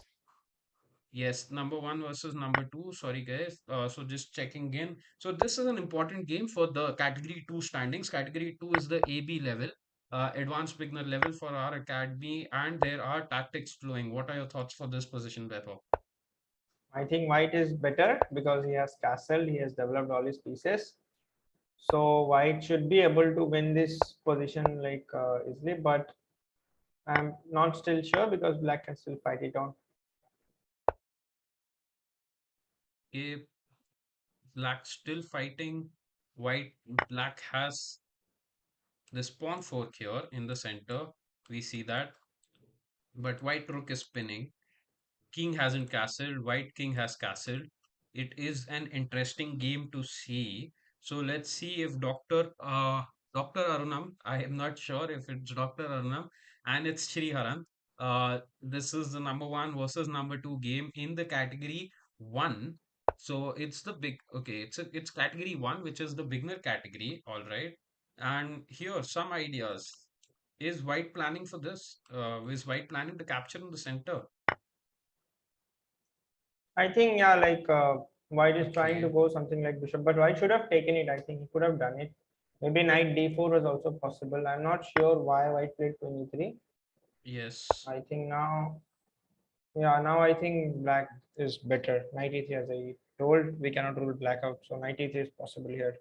Yes, number one versus number two. Sorry, guys. So just checking in. So this is an important game for the category two standings. Category two is the AB level, advanced beginner level for our academy, and there are tactics flowing. What are your thoughts for this position, Beto? I think white is better because he has castle, he has developed all his pieces. So white should be able to win this position like easily, but I'm not still sure because black can still fight it on. Okay, black still fighting. White, black has this pawn fork here in the center. We see that, but white rook is spinning. King hasn't castled, white king has castled. It is an interesting game to see. So let's see if Dr. Arunam, I am not sure if it's Dr. Arunam and it's Sriharan. This is the number one versus number two game in the category one. So it's the big, okay, it's category one, which is the beginner category. All right. And here, some ideas. Is White planning for this? Is White planning to capture in the center? I think yeah, like White is trying to Okay. go something like bishop, but White should have taken it. I think he could have done it. Maybe knight d4 was also possible. I'm not sure why White played queen e3. Yes. I think now, yeah, now I think Black is better. Knight e3, as I told, we cannot rule Black out, so knight e3 is possible here.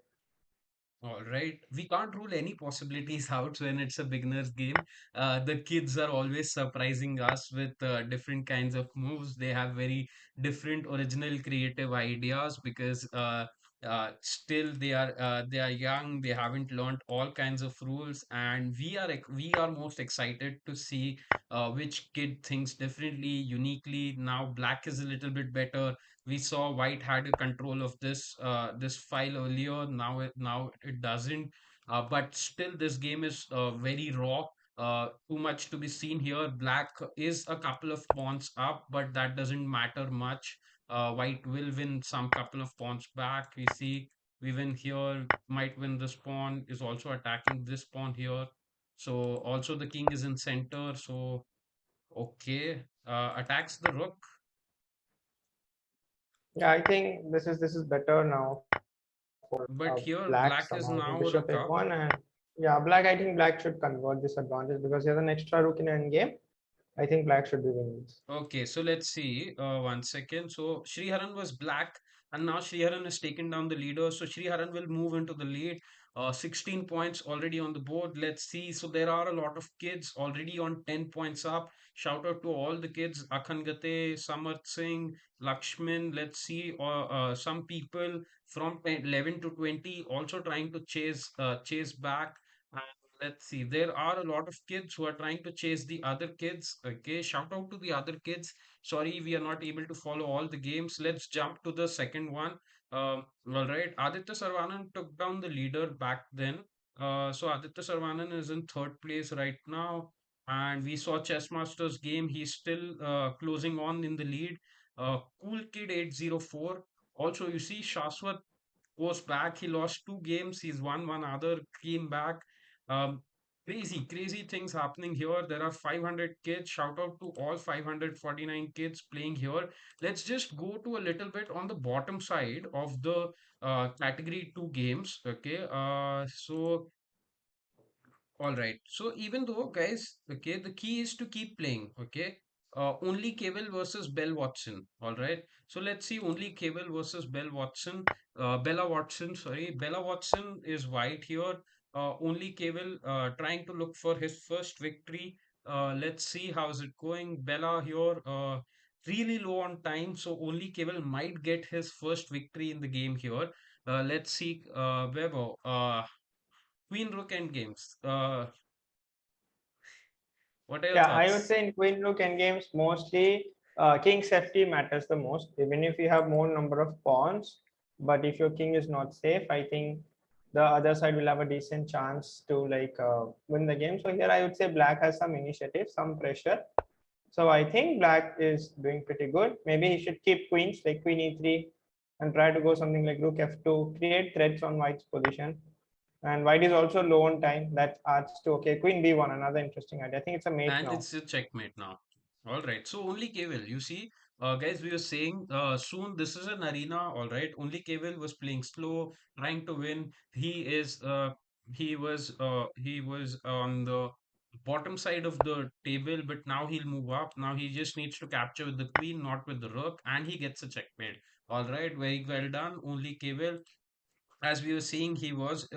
All right. We can't rule any possibilities out when it's a beginner's game. The kids are always surprising us with different kinds of moves. They have very different original creative ideas because still they are young. They haven't learned all kinds of rules, and we are most excited to see which kid thinks differently, uniquely. Now Black is a little bit better. We saw White had a control of this file earlier. Now it doesn't. But still, this game is very raw. Too much to be seen here. Black is a couple of pawns up, but that doesn't matter much. White will win some couple of pawns back. We win here. Might win this pawn. Is also attacking this pawn here. So also the king is in center. So okay, attacks the rook. Yeah, I think this is better now for But Black here, somehow. black So is bishop now a rook f1, up. and yeah, Black. I think Black should convert this advantage because he has an extra rook in endgame. I think Black should be winning this. Okay, so let's see. One second. So Sriharan was black, and now Sriharan has taken down the leader. So Sriharan will move into the lead. 16 points already on the board. Let's see. So there are a lot of kids already on 10 points up. Shout out to all the kids. Akhan Gate, Samarth Singh, Lakshman. Let's see. Some people from 10 11 to 20 also trying to chase back. Let's see. There are a lot of kids who are trying to chase the other kids. Okay, shout out to the other kids. Sorry, we are not able to follow all the games. Let's jump to the second one. All right. Aditya Sarvanan took down the leader back then. So Aditya Sarvanan is in third place right now. And we saw Chess Masters game. He's still closing on in the lead. Cool Kid 804. Also, you see, Shaswat goes back. He lost two games. He's won one other, came back. Um, crazy things happening here. There are 500 kids. Shout out to all 549 kids playing here. Let's just go to a little bit on the bottom side of the category two games. Okay. All right. So even though, guys, okay, the key is to keep playing. Okay. Only Cable versus Bell Watson. All right. So let's see. Only Cable versus Bell Watson. Bella Watson. Sorry, Bella Watson is white here. Only Cable trying to look for his first victory. Let's see how is it going. Bella here. Really low on time. So only Cable might get his first victory in the game here. Let's see. Weber. Queen Rook End games. What are your Yeah, I would thoughts? say in Queen Rook endgames, mostly king safety matters the most. Even if you have more number of pawns, but if your king is not safe, I think the other side will have a decent chance to like win the game. So here I would say Black has some initiative, some pressure. So I think Black is doing pretty good. Maybe he should keep queens like Queen e3 and try to go something like Rook f2, create threats on White's position. And White is also low on time. That adds to okay. Queen b1, another interesting idea. I think it's a mate And now. it's a checkmate now. All right. So only Cable. You see, guys, we were saying soon this is an arena. All right. Only Cable was playing slow, trying to win. He was on the bottom side of the table, but now he'll move up. Now he just needs to capture with the queen, not with the rook, and he gets a checkmate. All right. Very well done. Only Cable, as we were seeing, he was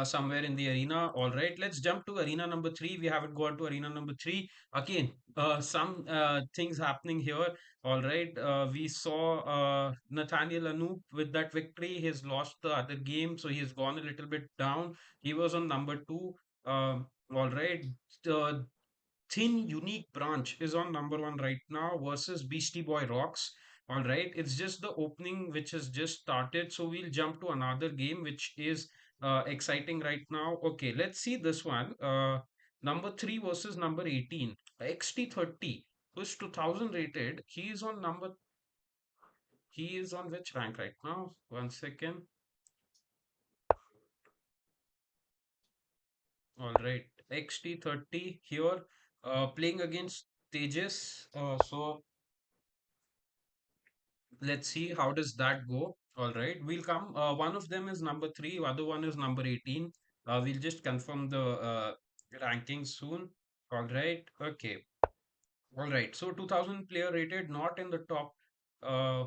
somewhere in the arena. All right, let's jump to arena number three. We haven't gone to arena number three. Again, some things happening here. All right, we saw Nathaniel Anoop with that victory. He's lost the other game, so he's gone a little bit down. He was on number two. All right, uh, Thin Unique Branch is on number one right now versus Beastie Boy Rocks. All right, it's just the opening which has just started. So we'll jump to another game which is exciting right now. Okay, let's see this one. Number 3 versus number 18. XT30, who's 2000 rated. He is on which rank right now? One second. All right. XT30 here, playing against Tejas. So let's see how does that go. All right. We'll come. One of them is number 3, other one is number 18. We'll just confirm the rankings soon. All right. Okay. All right. So 2000 player rated, not in the uh,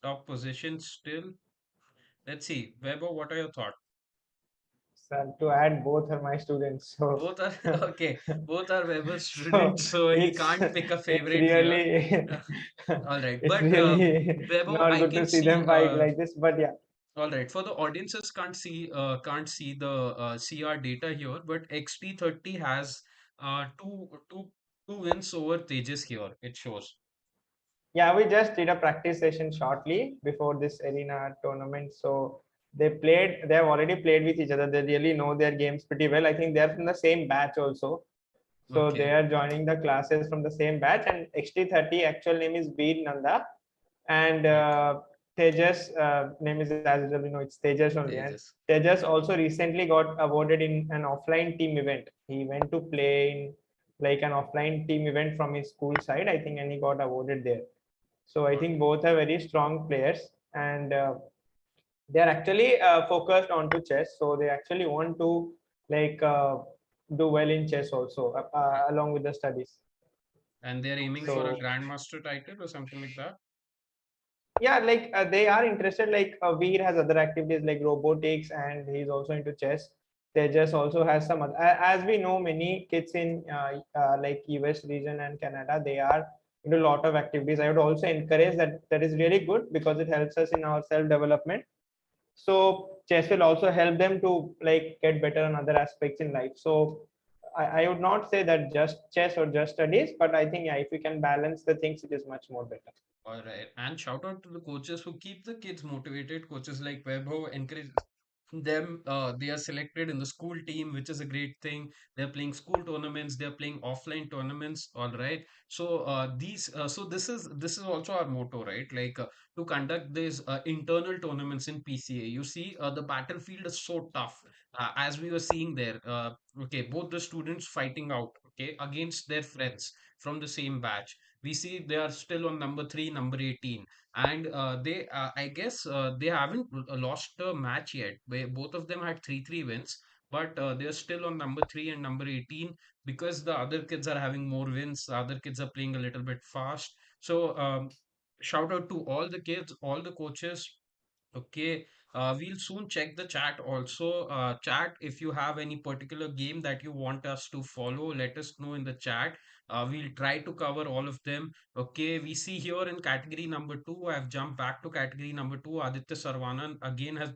top position still. Let's see. Weber, what are your thoughts? So to add, both are my students. So Both are okay. Both are Weber so students, so he it's can't pick a it's favorite here. really All right. it's But really Weber, not I good to can see see. them fight like this. But yeah, All right. For the audiences can't see the CR data here, but XT30 has two wins over Tejas here. It shows. yeah, we just did a practice session shortly before this arena tournament. So they have already played with each other. They really know their games pretty well. I think they're from the same batch also. So they Okay. are joining the classes from the same batch. And XT30 actual name is Veer Nanda, and Okay. Tejas name is, as you know, it's Tejas only. And Tejas. Tejas also recently got awarded in an offline team event. He went to play in like an offline team event from his school side, I think, and he got awarded there. So I All think both are very strong players, and they are actually focused onto chess. So they actually want to like do well in chess also, right. along with the studies. And they're aiming for a So grandmaster title or something like that. yeah, like they are interested. Like Veer has other activities like robotics, and he's also into chess. Tejas also has some other, as we know, many kids in like US region and Canada, they are into a lot of activities. I would also encourage that. That is really good because it helps us in our self development. So chess will also help them to like get better on other aspects in life. So I would not say that just chess or just studies, but I think, yeah, if we can balance the things, it is much more better. All right. And shout out to the coaches who keep the kids motivated. Coaches like Web who encourage them. They are selected in the school team, which is a great thing. They're playing school tournaments. They're playing offline tournaments. All right. So so this is also our motto, right? Like to conduct these internal tournaments in PCA. You see, the battlefield is so tough. As we were seeing there. Okay, both the students fighting out. Okay, against their friends from the same batch. We see they are still on number 3, number 18, and they I guess they haven't lost a match yet. Both of them had 3-3 wins, but they're still on number 3 and number 18 because the other kids are having more wins. The other kids are playing a little bit fast. So shout out to all the kids, all the coaches. Okay, we'll soon check the chat also. Chat, if you have any particular game that you want us to follow, let us know in the chat. We'll try to cover all of them. Okay, we see here in category number 2, I've jumped back to category number 2. Aditya Sarvanan again has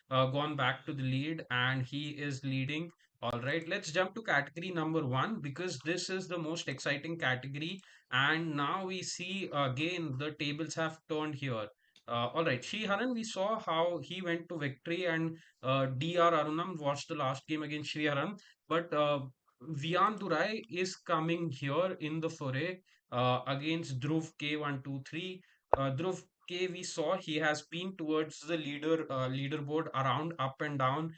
gone back to the lead, and he is leading. All right, let's jump to category number 1 because this is the most exciting category. And now we see again the tables have turned here. All right, Sriharan, we saw how he went to victory, and DR Arunam watched the last game against Sriharan. But Vian Durai is coming here in the foray against Dhruv K123. Dhruv K, we saw he has been towards the leaderboard around up and down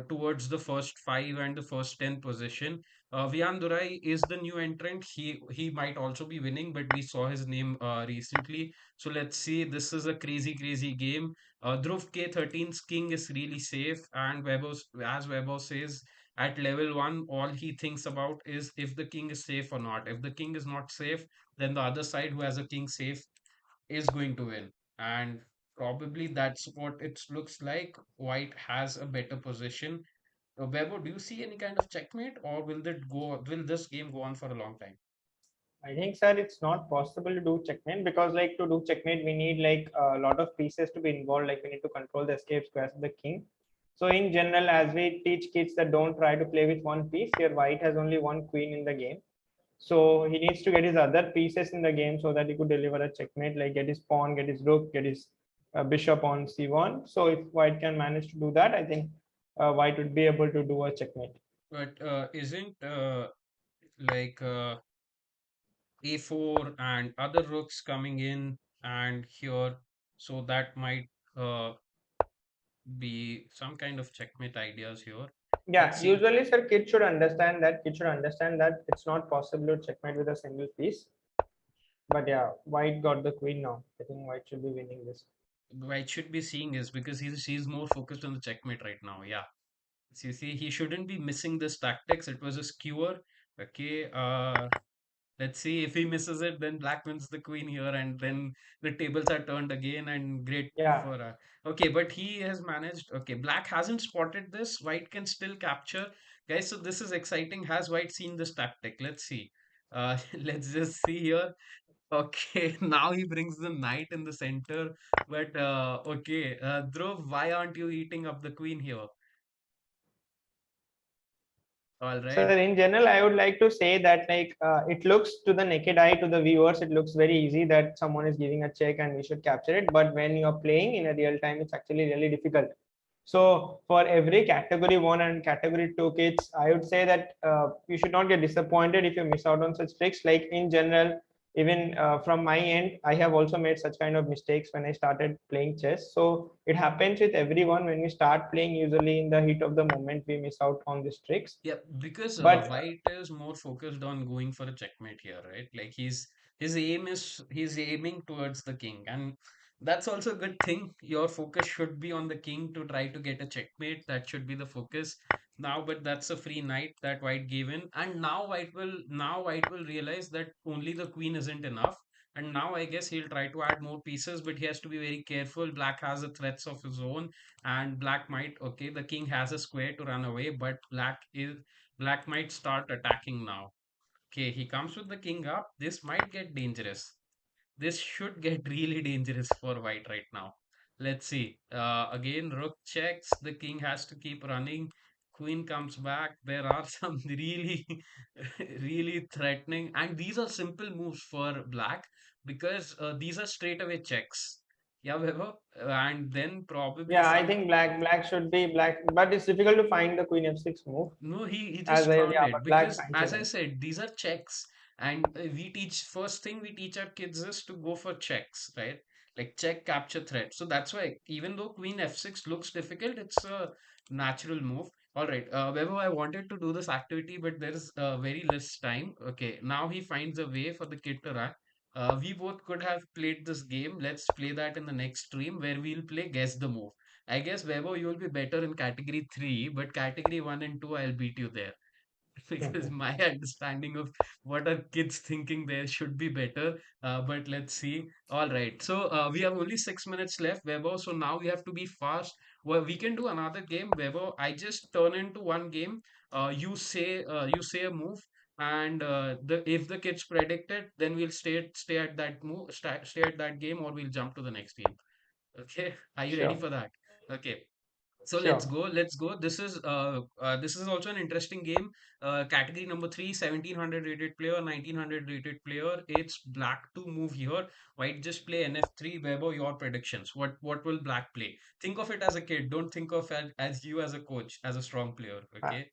towards the first 5 and the first 10 position. Vian Durai is the new entrant. He might also be winning, but we saw his name recently. So let's see. This is a crazy game. Dhruv K13's king is really safe, and as Weber says, at level 1, all he thinks about is if the king is safe or not. If the king is not safe, then the other side who has a king safe is going to win. And probably that's what it looks like. White has a better position. Weber, do you see any kind of checkmate, or will this game go on for a long time? I think, sir, it's not possible to do checkmate because, like, to do checkmate, we need like a lot of pieces to be involved. Like, we need to control the escape squares of the king. So, in general, as we teach kids that don't try to play with one piece, your white has only one queen in the game. So he needs to get his other pieces in the game so that he could deliver a checkmate, like get his pawn, get his rook, get his bishop on c1. So if white can manage to do that, I think white would be able to do a checkmate. But isn't like a4 and other rooks coming in and here, so that might be some kind of checkmate ideas here. Let's Yeah, see. usually, sir, kids should understand that. Kids should understand that it's not possible to checkmate with a single piece. But yeah, white got the queen now. I think white should be winning this. White should be seeing is because he's more focused on the checkmate right now. Yeah. So you see, he shouldn't be missing this tactics. It was a skewer. Okay. Let's see if he misses it, then black wins the queen here, and then the tables are turned again, and great Yeah. for okay, but he has managed. Okay, black hasn't spotted this. White can still capture, guys. So this is exciting. Has white seen this tactic? Let's see. Let's just see here. Okay, now he brings the knight in the center, but okay, Dhruv, why aren't you eating up the queen here? All So right. in general, I would like to say that like it looks to the naked eye to the viewers, it looks very easy that someone is giving a check and we should capture it. But when you're playing in a real time, it's actually really difficult. So for every category one and category two kids, I would say that you should not get disappointed if you miss out on such tricks. Like in general, even from my end, I have also made such kind of mistakes when I started playing chess. So it happens with everyone when we start playing. Usually in the heat of the moment, we miss out on these tricks. Yeah, because But White is more focused on going for a checkmate here, right? Like he's aiming towards the king, and that's also a good thing. Your focus should be on the king to try to get a checkmate. That should be the focus now. But that's a free knight that White gave in, and now White will realize that only the queen isn't enough. And now I guess he'll try to add more pieces, but he has to be very careful. Black has a threats of his own, and black might, okay, the king has a square to run away, but black might start attacking now. Okay, he comes with the king up. This might get dangerous. This should get really dangerous for white right now. Let's see. Again, rook checks. The king has to keep running. Queen comes back. There are some really, really threatening. And these are simple moves for black because these are straight away checks. Yeah, Weber. And then probably yeah, I some. think black should be black, but it's difficult to find the queen f6 move. No, he As just I found yeah, it but black because, finds as it I out. said, these are checks, and we teach first thing we teach our kids is to go for checks, right? Like check, capture, threat. So that's why even though Queen F6 looks difficult, it's a natural move. All right, Weber, I wanted to do this activity, but there is very less time. Okay, now he finds a way for the kid to run. We both could have played this game. Let's play that in the next stream where we'll play guess the move. I guess Weber, you will be better in category three, but category one and two, I'll beat you there. Because my understanding of what are kids thinking there should be better. But let's see. All right. So we have only 6 minutes left, Weber. So now we have to be fast. Well, we can do another game, Weber. I just turn into one game. You say a move, and the if the kids predict it, then we'll stay at that move, stay at that game, or we'll jump to the next game. Okay. Are you ready Sure, for that? Okay. So let's sure. go. Let's go. This is also an interesting game. Category number three, 1700 rated player, 1900 rated player. It's black to move here. White just play NF3. Weber, your predictions. What will black play? Think of it as a kid. Don't think of it as you as a coach, as a strong player. Uh, Okay.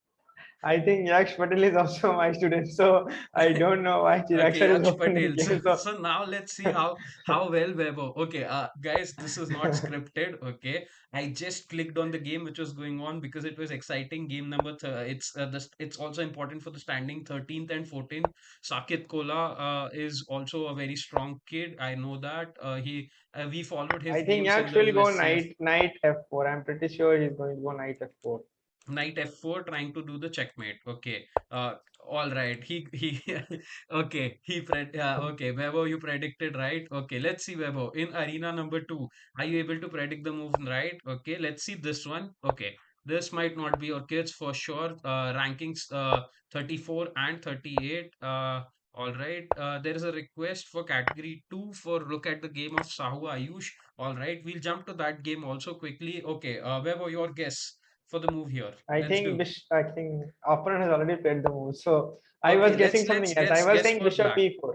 I think Yaksh Patel is also my student, so I don't know why Chirag Okay, sir is Yaksh opening Patel. So, game. So so now let's see how well Weber. Okay, guys, this is not scripted. Okay, I just clicked on the game which was going on because it was exciting. Game number it's also important for the standing 13th and 14th. Sakit Kola is also a very strong kid. I know that. We followed his I think games in Yaksh the will go USCF. knight f4. I'm pretty sure he's going to go knight f4. Knight f4 trying to do the checkmate. Okay. All right. He okay. Okay. Weber, you predicted right. Okay. Let's see, Weber. In arena number two, are you able to predict the move right? Okay. Let's see this one. Okay. This might not be your kids for sure. Rankings 34 and 38. All right. There is a request for category two for look at the game of Sahu Ayush. All right. We'll jump to that game also quickly. Okay. Weber, your guess for the move here. Let's do. I think opponent has already played the move. So I was Okay, guessing let's something else. I was guess saying for bishop black. e4.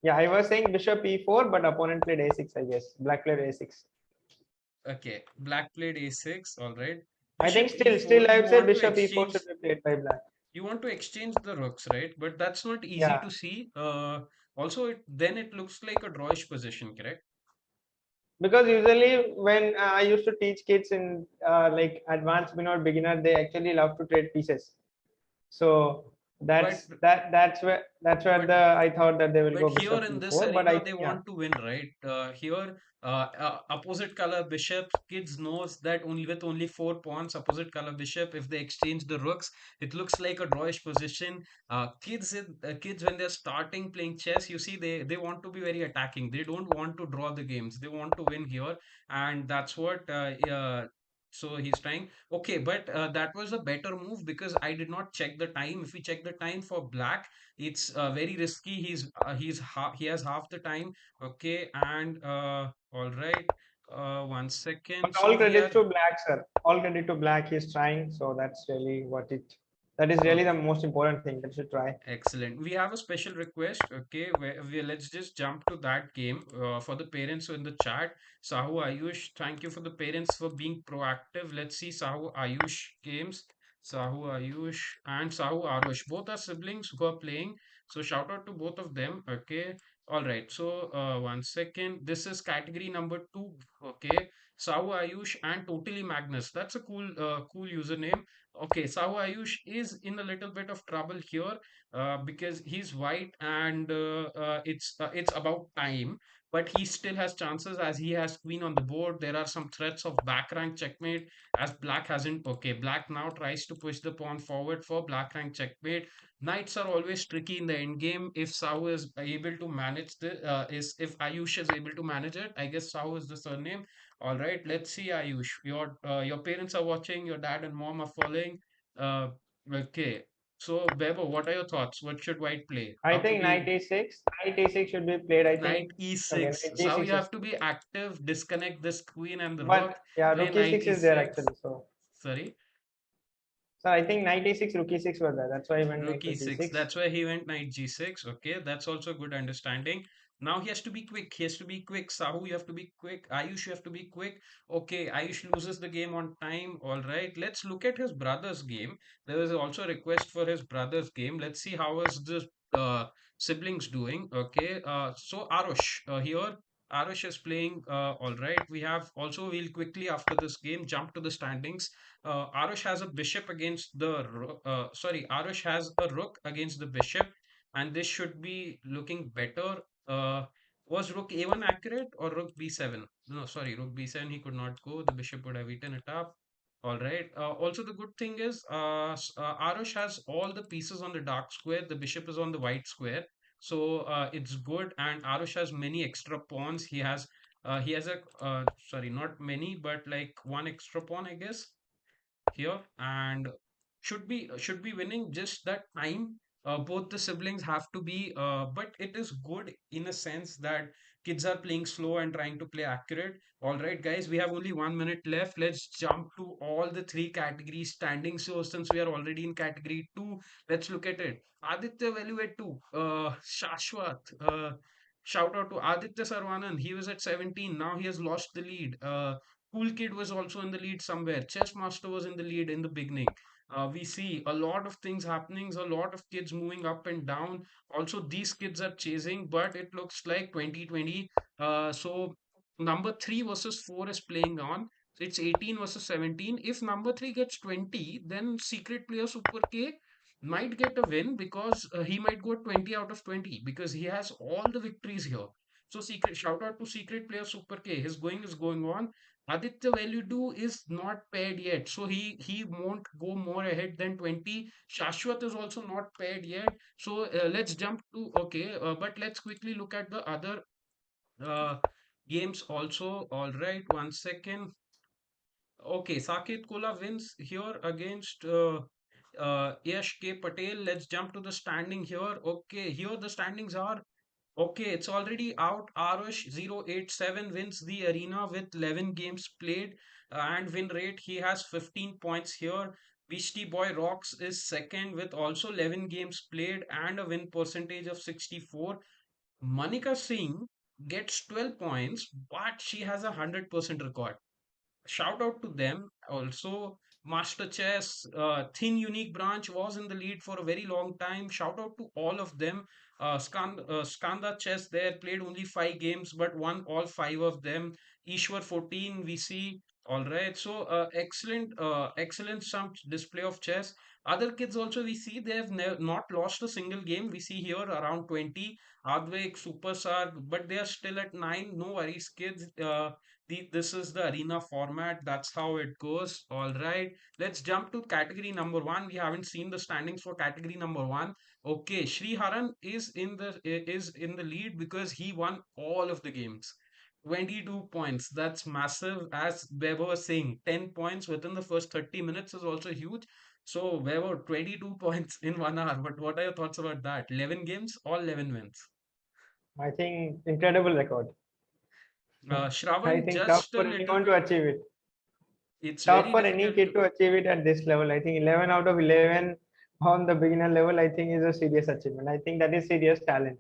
Yeah, I was saying bishop e4, but opponent played a6, I guess. Black played a6. Okay, black played a6. All right. I think bishop still e4, I you would say want to bishop e4 exchange should be played by black. the rooks, right? But that's not easy Yeah, to see. Also, then it looks like a drawish position, correct? because usually when I used to teach kids in like advanced beginner or beginner, they actually love to trade pieces. So But that's where but the I thought that they will But go here bishop in this e4, but arena, I they yeah. want to win, right? Here, opposite color bishop, kids knows that only with only 4 pawns, opposite color bishop, if they exchange the rooks, it looks like a drawish position. Kids when they're starting playing chess, you see, they want to be very attacking. They don't want to draw the games. They want to win here, and that's what. So he's trying. Okay, but that was a better move because I did not check the time. If we check the time for black, it's very risky. He has half the time. Okay, and all right. One But second. all So we credits are to black, sir. All credit to black. He's trying, so that's really what it. That is really the okay. most important thing that you should try. Excellent. We have a special request. Okay, where let's just jump to that game for the parents in the chat. Sahu Ayush, thank you for the parents for being proactive. Let's see Sahu Ayush games. Sahu Ayush and Sahu Arush. Both are siblings who are playing. So shout out to both of them. Okay. All right. So one second. This is category number two. Okay. Sahu Ayush and Totally Magnus. That's a cool username. Okay, Sahu Ayush is in a little bit of trouble here because he's white and it's about time. But he still has chances as he has queen on the board. There are some threats of back rank checkmate as black hasn't. Okay, black now tries to push the pawn forward for black rank checkmate. Knights are always tricky in the end game. If Sahu is able to manage is if Ayush is able to manage it, I guess Sahu is the surname. All right, let's see, Ayush. Your parents are watching. Your dad and mom are following. Uh, okay. So, Bebo, what are your thoughts? What should white play? I How to think be knight e6. Knight e6 should be played. I knight think. Okay, e6. knight So g6 you is. have to be active, disconnect this queen and the rook, But yeah, play rook knight e6 is there e6. actually. So, Sorry, so I think knight e6, rook e6 were there. That's why I went rook knight to e6. g6. That's why he went knight g6. Okay, that's also good understanding. Now he has to be quick. He has to be quick. Sahu, you have to be quick. Ayush, you have to be quick. Okay, Ayush loses the game on time. All right, let's look at his brother's game. There was also a request for his brother's game. Let's see how is the uh, siblings doing. Okay, so Arush here. Arush is playing all right. We have also, we'll quickly after this game jump to the standings. Arush has a bishop against sorry, Arush has a rook against the bishop, and this should be looking better. Was rook a1 accurate or rook b7? No, sorry, rook b7 he could not go. The bishop would have eaten it up. All right. Also, the good thing is Arush has all the pieces on the dark square. The bishop is on the white square. So it's good. And Arush has many extra pawns. He has a sorry, not many, but like one extra pawn, I guess here and should be winning just that time. Both the siblings have to be but it is good in a sense that kids are playing slow and trying to play accurate. All right, guys, we have only 1 minute left. Let's jump to all the three categories standing. So since we are already in category 2, let's look at it. Aditya value at 2, Shashwat, shout out to Aditya Sarvanan. He was at 17, now he has lost the lead. Cool Kid was also in the lead somewhere. Chess Master was in the lead in the beginning. We see a lot of things happening, a lot of kids moving up and down. Also, these kids are chasing, but it looks like 2020. So, number 3 versus 4 is playing on. So, it's 18 versus 17. If number 3 gets 20, then Secret Player Super K might get a win because he might go 20 out of 20 because he has all the victories here. So, secret shout out to Secret Player Super K. His going is going on. Aditya Veludu is not paired yet, so he won't go more ahead than 20. Shashwat is also not paired yet, so let's jump to okay. But let's quickly look at the other uh, games also. All right, 1 second. Okay, Saket Kola wins here against Yash K Patel. Let's jump to the standing here. Okay, here the standings are. Okay, it's already out. Arush 087 wins the arena with 11 games played and win rate. He has 15 points here. Beastie Boy Rocks is second with also 11 games played and a win percentage of 64. Manika Singh gets 12 points, but she has a 100% record. Shout out to them also. Master Chess, Thin Unique Branch was in the lead for a very long time. Shout out to all of them. Skanda Chess there played only 5 games but won all 5 of them. Ishwar 14, we see. All right, so excellent some display of chess. Other kids also we see they have not lost a single game. We see here around 20. Advik, Supersar, but they are still at 9. No worries, kids. This is the arena format. That's how it goes. All right. Let's jump to category number one. We haven't seen the standings for category number one. Okay, Sri Haran is in the lead because he won all of the games. 22 points. That's massive. As Weber was saying, 10 points within the first 30 minutes is also huge. So Weber, 22 points in 1 hour. But what are your thoughts about that? 11 games, all 11 wins. I think incredible record. I Shravan, think tough just a for little anyone to bit. achieve it. It's Tough very for any difficult kid to. to achieve it at this level. I think 11 out of 11 on the beginner level, I think is a serious achievement. I think that is serious talent.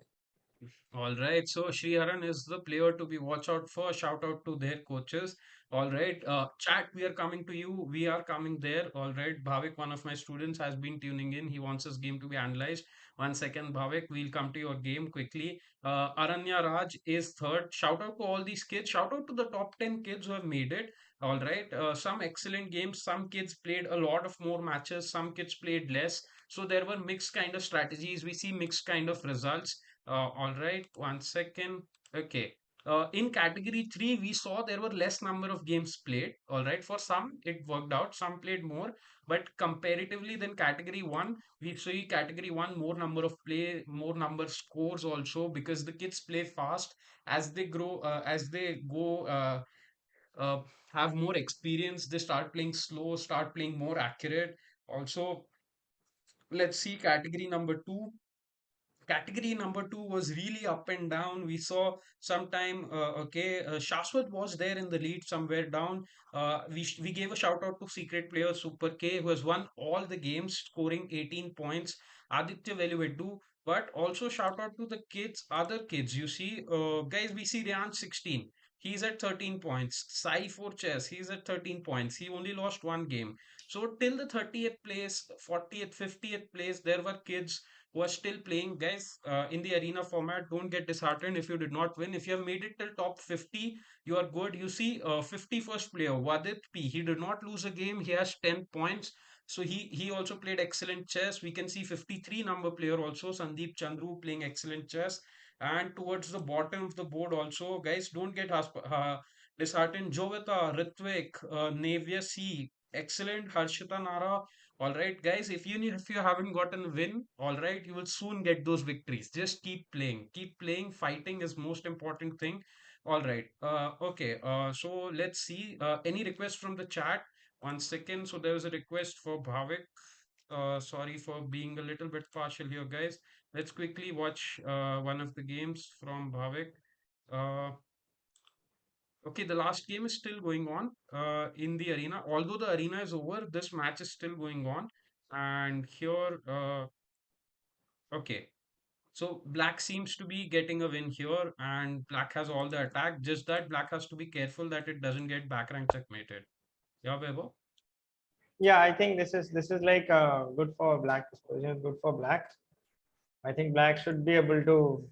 All right, so Sriharan is the player to be watch out for. Shout out to their coaches. All right, chat, we are coming to you. We are coming there. All right, Bhavik, one of my students, has been tuning in. He wants his game to be analyzed. 1 second, Bhavik, we'll come to your game quickly. Aranya Raj is third. Shout out to all these kids. Shout out to the top 10 kids who have made it. All right, some excellent games. Some kids played a lot of more matches. Some kids played less. So there were mixed kind of strategies. We see mixed kind of results. All right, 1 second. Okay. In category three, we saw there were less number of games played. All right, for some it worked out, some played more, but comparatively than category one, we see category one more number of play, more number scores also because the kids play fast as they grow, as they go, uh, have more experience. They start playing slow, start playing more accurate. Also, let's see category number two. Category number two was really up and down. We saw sometime, Shashwat was there in the lead somewhere down. We gave a shout out to secret player Super K, who has won all the games, scoring 18 points. Aditya Veluvedu, but also shout out to the kids, other kids. You see, guys, we see Ryan 16. He's at 13 points. Sai for chess, he's at 13 points. He only lost 1 game. So till the 30th place, 40th, 50th place, there were kids who are still playing, guys, in the arena format. Don't get disheartened if you did not win. If you have made it till top 50, you are good. You see, 51st player Wadit P, he did not lose a game. He has 10 points. So he also played excellent chess. We can see 53 number player also Sandeep Chandru playing excellent chess. And towards the bottom of the board also, guys, don't get disheartened. Jovita, Ritvik, Nevya C, excellent. Harshita Nara. All right, guys, if you haven't gotten a win, all right, you will soon get those victories. Just keep playing. Keep playing. Fighting is most important thing. All right. Okay. So let's see. Any request from the chat? 1 second. So there was a request for Bhavik. Sorry for being a little bit partial here, guys. Let's quickly watch one of the games from Bhavik. Uh, Okay, the last game is still going on in the arena. Although the arena is over, this match is still going on. And here, okay, so Black seems to be getting a win here, and Black has all the attack. Just that Black has to be careful that it doesn't get back rank checkmated. Yeah, Bebo? Yeah, I think this is like good for black. This position is good for black. I think black should be able to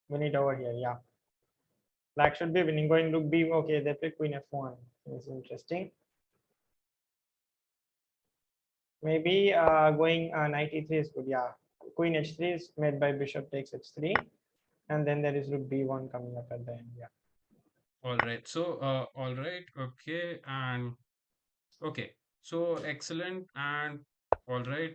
win it over here. Yeah, black should be winning. Going to be okay. They play queen f1. It's interesting. Maybe going knight e3 is good. Yeah, queen h3 is made by bishop takes h3, and then there is rook b1 coming up at the end. Yeah. All right. So, all right. Okay. And okay. So excellent. And all right.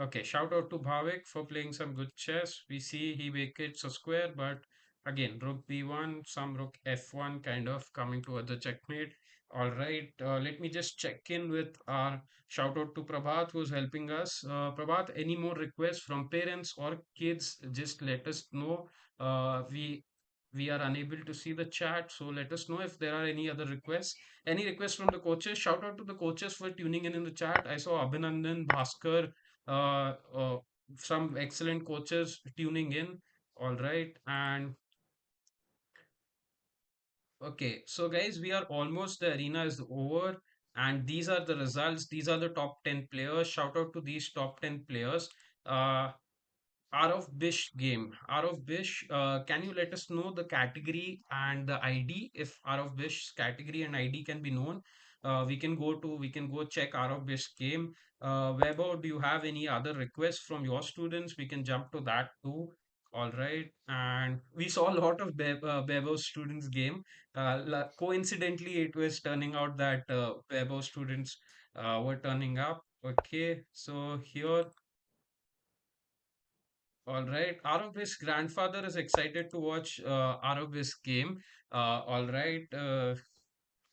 Okay, shout out to Bhavik for playing some good chess. We see he vacates a square, but again, rook b1, some rook f1 kind of coming towards the checkmate. All right, let me just check in with our shout out to Prabhat who's helping us. Prabhat, any more requests from parents or kids? Just let us know. We are unable to see the chat, so let us know if there are any other requests. Any requests from the coaches? Shout out to the coaches for tuning in the chat. I saw Abhinandan, Bhaskar, uh, uh, some excellent coaches tuning in. All right. And okay, so guys, we are almost, the arena is over. And these are the results. These are the top 10 players. Shout out to these top 10 players. Uh, Arav Bish game. Arav Bish, can you let us know the category and the ID? If Arav Bish's category and ID can be known, we can go check Arav Bish game. Weber, do you have any other requests from your students? We can jump to that too. All right. And we saw a lot of Bebo students game. Coincidentally, it was turning out that Bebo students were turning up. Okay. So here all right. Arab's grandfather is excited to watch Arab's game. All right.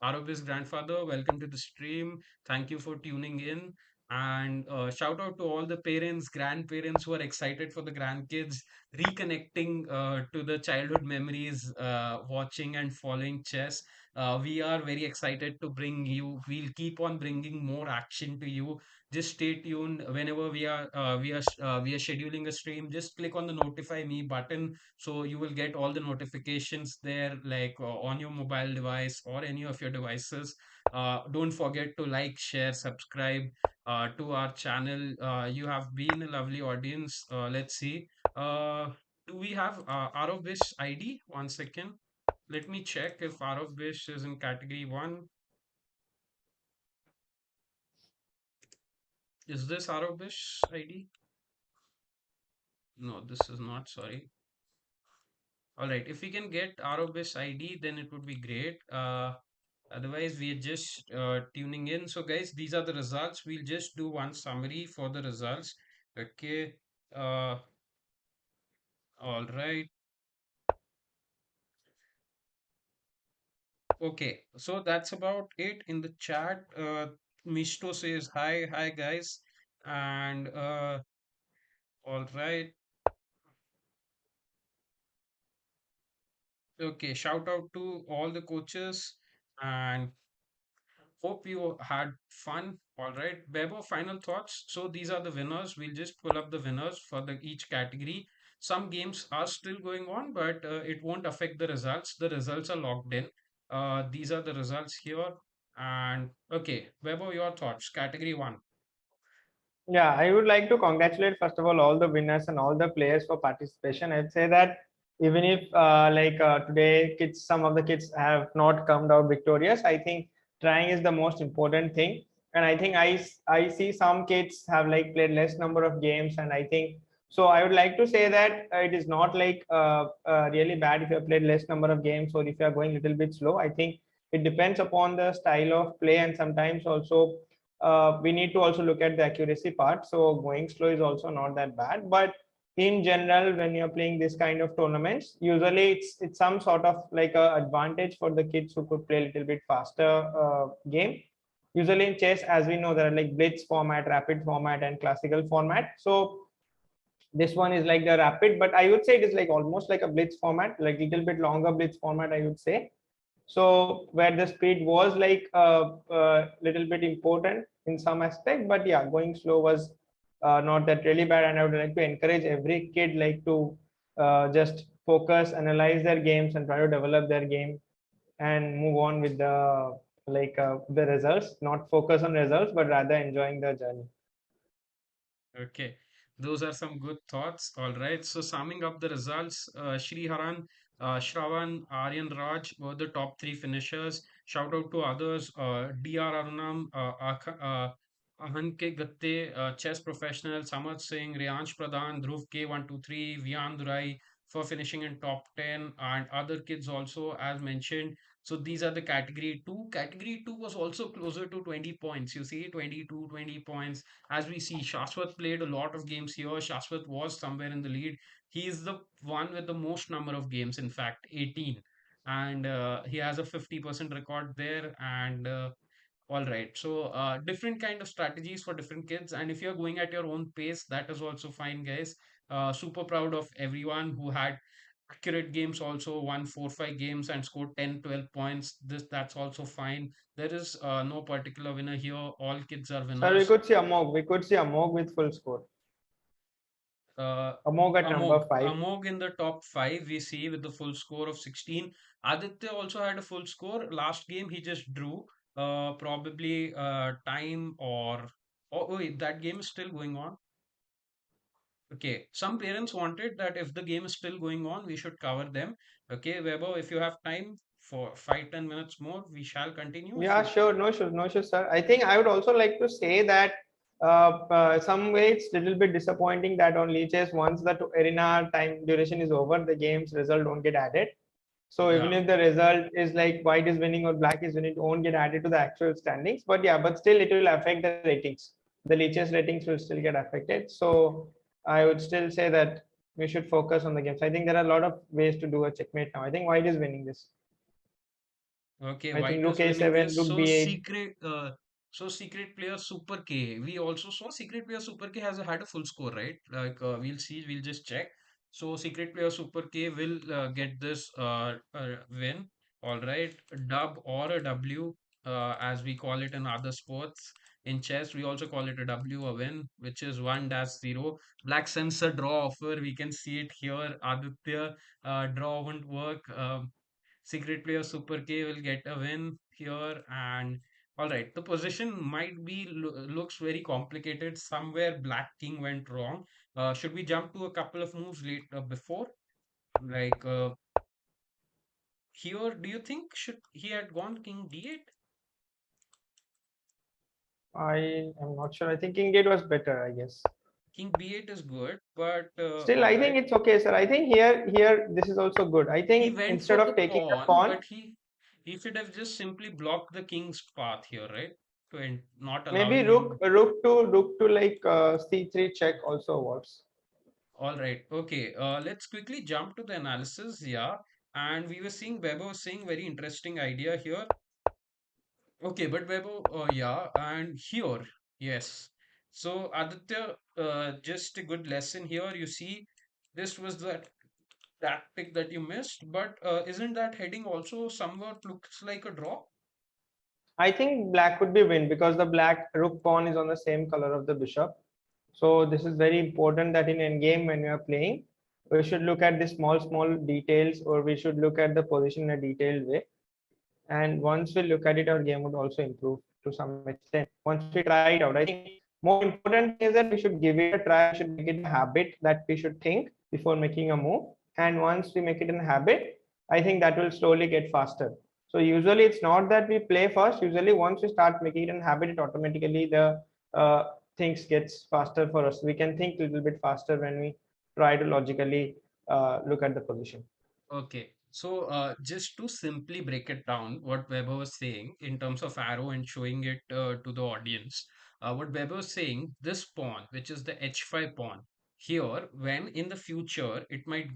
Arab's grandfather, welcome to the stream. Thank you for tuning in. And shout out to all the parents, grandparents who are excited for the grandkids, reconnecting to the childhood memories, watching and following chess. We are very excited to bring you. We'll keep on bringing more action to you. Just stay tuned whenever we are scheduling a stream. Just click on the notify me button so you will get all the notifications there, like on your mobile device or any of your devices. Don't forget to like, share, subscribe to our channel. You have been a lovely audience. Let's see. uh, do we have Arabish ID? One second, let me check if Arabish is in category 1. Is this Arabish ID? No, this is not. Sorry. All right. If we can get Arabish ID, then it would be great. Otherwise, we are just tuning in. So, guys, these are the results. We'll just do one summary for the results. Okay. Uh, all right. Okay. So that's about it in the chat. Mishto says hi, hi guys, and all right. Okay. Shout out to all the coaches and hope you had fun. All right, Bebo, final thoughts. So these are the winners. We'll just pull up the winners for the each category. Some games are still going on, but it won't affect the results. The results are locked in. These are the results here. And okay, Bebo, your thoughts. Category 1. Yeah, I would like to congratulate first of all the winners and all the players for participation. I'd say that even if today kids, some of the kids have not come out victorious, I think trying is the most important thing. And I think I see some kids have like played less number of games, and I think so. I would like to say that it is not like really bad if you have played less number of games or if you are going a little bit slow. I think it depends upon the style of play, and sometimes also we need to also look at the accuracy part. So going slow is also not that bad. But in general, when you're playing this kind of tournaments, usually it's some sort of like a advantage for the kids who could play a little bit faster game. Usually in chess, as we know, there are like blitz format, rapid format, and classical format. So this one is like the rapid, but I would say it is like almost like a blitz format, like little bit longer blitz format, I would say. So where the speed was like a little bit important in some aspect, but yeah, going slow was not that really bad. And I would like to encourage every kid like to just focus, analyze their games, and try to develop their game and move on with the results. Not focus on results, but rather enjoying the journey. Okay, those are some good thoughts. All right. So summing up the results, Shri Haran, Shravan, Aryan Raj were the top three finishers. Shout out to others, DR Arunam, Ahan K Gatte, chess professional, Samad Singh, Riyansh Pradhan, Dhruv K123, Vian Durai for finishing in top 10, and other kids also, as mentioned. So these are the category 2. Category 2 was also closer to 20 points. You see, 22, 20 points. As we see, Shashwat played a lot of games here. Shashwat was somewhere in the lead. He is the one with the most number of games, in fact, 18. And he has a 50% record there. And all right. So, different kind of strategies for different kids. And if you're going at your own pace, that is also fine, guys. Super proud of everyone who had accurate games also won 4 5 games and scored 10 12 points. That's also fine. There is no particular winner here. All kids are So we winners. could see Amog. We could see Amog with full score. Uh, Amog at number Amog. 5. Amog in the top 5, we see with the full score of 16. Aditya also had a full score. Last game, he just drew. probably time or oh wait, that game is still going on. Okay, some parents wanted that if the game is still going on, we should cover them. Okay, Weber, if you have time for 5-10 minutes more, we shall continue. If Yeah, you sure. No issues, no issues, sir. I think I would also like to say that some way it's little bit disappointing that on Lichess, once the arena time duration is over, the game's result won't get added. So even yeah, if the result is like white is winning or black is winning, it won't get added to the actual standings. But yeah, but still it will affect the ratings. The Lichess ratings will still get affected. So I would still say that we should focus on the games. I think there are a lot of ways to do a checkmate now. I think white is winning this. okay, I think White rook is winning a7, this. rook b8. So secret player Super K. We also saw secret player Super K has had a full score, right? Like we'll see, we'll just check. So secret player Super K will get this win. All right, dub or a W, as we call it in other sports. In chess, we also call it a W, a win, which is 1-0. Black sends a draw offer. We can see it here. Aditya, draw won't work. Secret player Super K will get a win here. And all right, the position might be looks very complicated. Somewhere Black King went wrong. Should we jump to a couple of moves late before? Like here, do you think should he had gone King D8? I am not sure. I think king gate was better, I guess. King B8 is good, but Still, all I think right. it's okay, sir. I think here this is also good. I He think went for instead the of taking the pawn, pawn, but he should have just simply blocked the king's path here, right? To not maybe allowing him. rook to like c3 check also works. All right. Okay. Let's quickly jump to the analysis. Yeah. And we were seeing Weber was saying very interesting idea here. Okay, but Weber, yeah, and here, yes. So Aditya, just a good lesson here. You see, this was that tactic that you missed, but isn't that heading also somewhat looks like a draw? I think black could be win because the black rook pawn is on the same color of the bishop. So this is very important that in endgame when you are playing, we should look at the small details, or we should look at the position in a detailed way. And once we look at it, our game would also improve to some extent once we try it out. I think more important thing is that we should give it a try. We should make it a habit that we should think before making a move, and once we make it a habit, I think that will slowly get faster. So usually it's not that we play first. Usually once we start making it a habit, it automatically the uh, things gets faster for us. We can think a little bit faster when we try to logically look at the position. Okay, so just to simply break it down, what Weber was saying in terms of arrow and showing it to the audience, what Weber was saying, this pawn, which is the h5 pawn, here, when in the future it might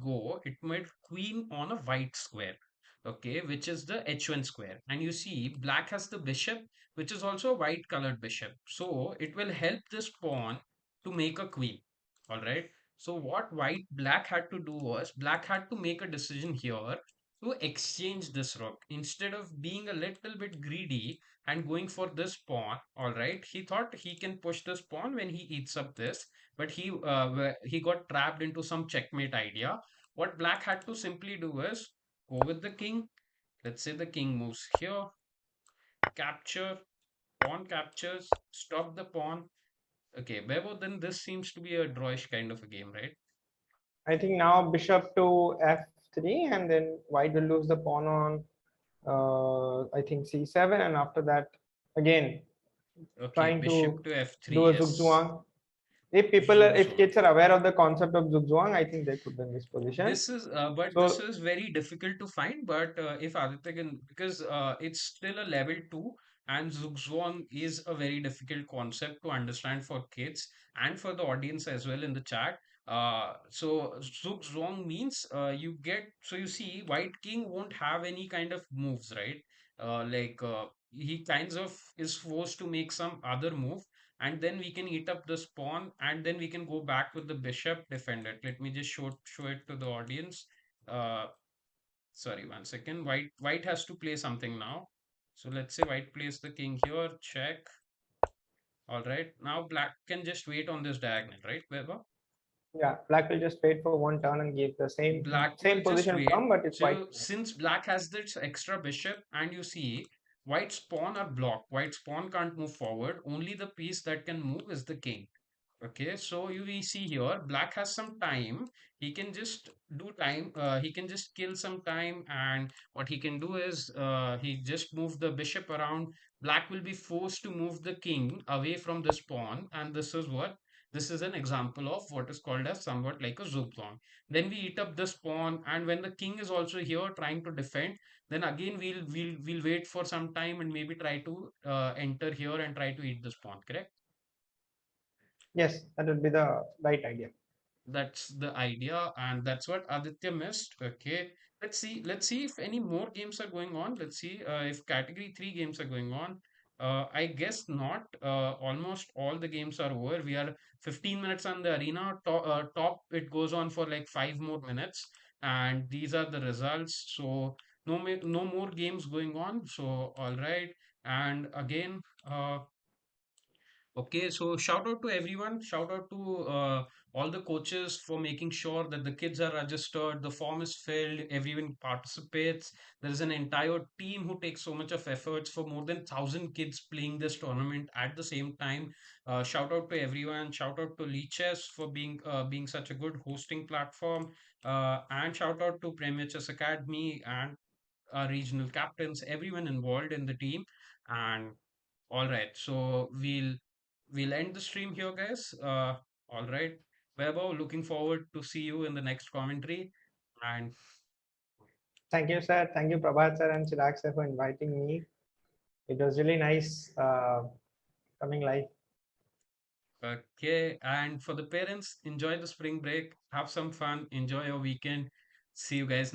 queen on a white square, okay, which is the h1 square. And you see, black has the bishop, which is also a white colored bishop. So it will help this pawn to make a queen, all right? So what white black had to do was black had to make a decision here to exchange this rook instead of being a little bit greedy and going for this pawn. All right, he thought he can push this pawn when he eats up this, but he got trapped into some checkmate idea. What black had to simply do is go with the king. Let's say the king moves here, capture, pawn captures, stop the pawn. Okay, Bebo, then this seems to be a drawish kind of a game, right? I think now bishop to f3, and then white will lose the pawn on I think c7, and after that again Okay, trying bishop to to f3, do a yes. zugzwang. If Zugzwang. kids are aware of the concept of zugzwang, I think they could win this position. But this So is very difficult to find. But if Aditya can, because it's still a level two, and Zugzwang is a very difficult concept to understand for kids and for the audience as well in the chat. So Zugzwang means so you see, White King won't have any kind of moves, right? He kinds of is forced to make some other move, and then we can eat up this pawn, and then we can go back with the bishop, defend it. Let me just show it to the audience. uh Sorry, one second. White has to play something now. So let's say white plays the king here, check. All right, now black can just wait on this diagonal, right, Weber? yeah, black will just wait for one turn and give the Black same will just position wait. pawn, but it's white. So since black has this extra bishop, and you see, White's pawn are blocked. White's pawn can't move forward. Only the piece that can move is the king. Okay, so we see here, black has some time. He can just do time. He can just kill some time, and what he can do is he just move the bishop around. Black will be forced to move the king away from this pawn, and this is what this is an example of what is called as somewhat like a zugzwang. Then we eat up this pawn, and when the king is also here trying to defend, then again we'll wait for some time and maybe try to enter here and try to eat this pawn. Correct? Yes, that would be the right idea. That's the idea, and that's what Aditya missed. Okay, let's see if any more games are going on. Let's see if category three games are going on. I guess not. Almost all the games are over. We are 15 minutes on the arena. Top it goes on for like 5 more minutes, and these are the results. So no more games going on. So all right, and again, okay, so shout out to everyone. Shout out to all the coaches for making sure that the kids are registered, the form is filled, everyone participates. There is an entire team who takes so much of efforts for more than 1,000 kids playing this tournament at the same time. Shout out to everyone. Shout out to Lichess for being such a good hosting platform. And shout out to Premier Chess Academy and our regional captains, everyone involved in the team. And all right, so we'll end the stream here, guys. All right, Vaibhav, looking forward to see you in the next commentary. And Thank you, sir. Thank you, Prabhat sir and Chirag sir, for inviting me. It was really nice coming live. okay, and for the parents, enjoy the spring break, have some fun, enjoy your weekend. See you guys next.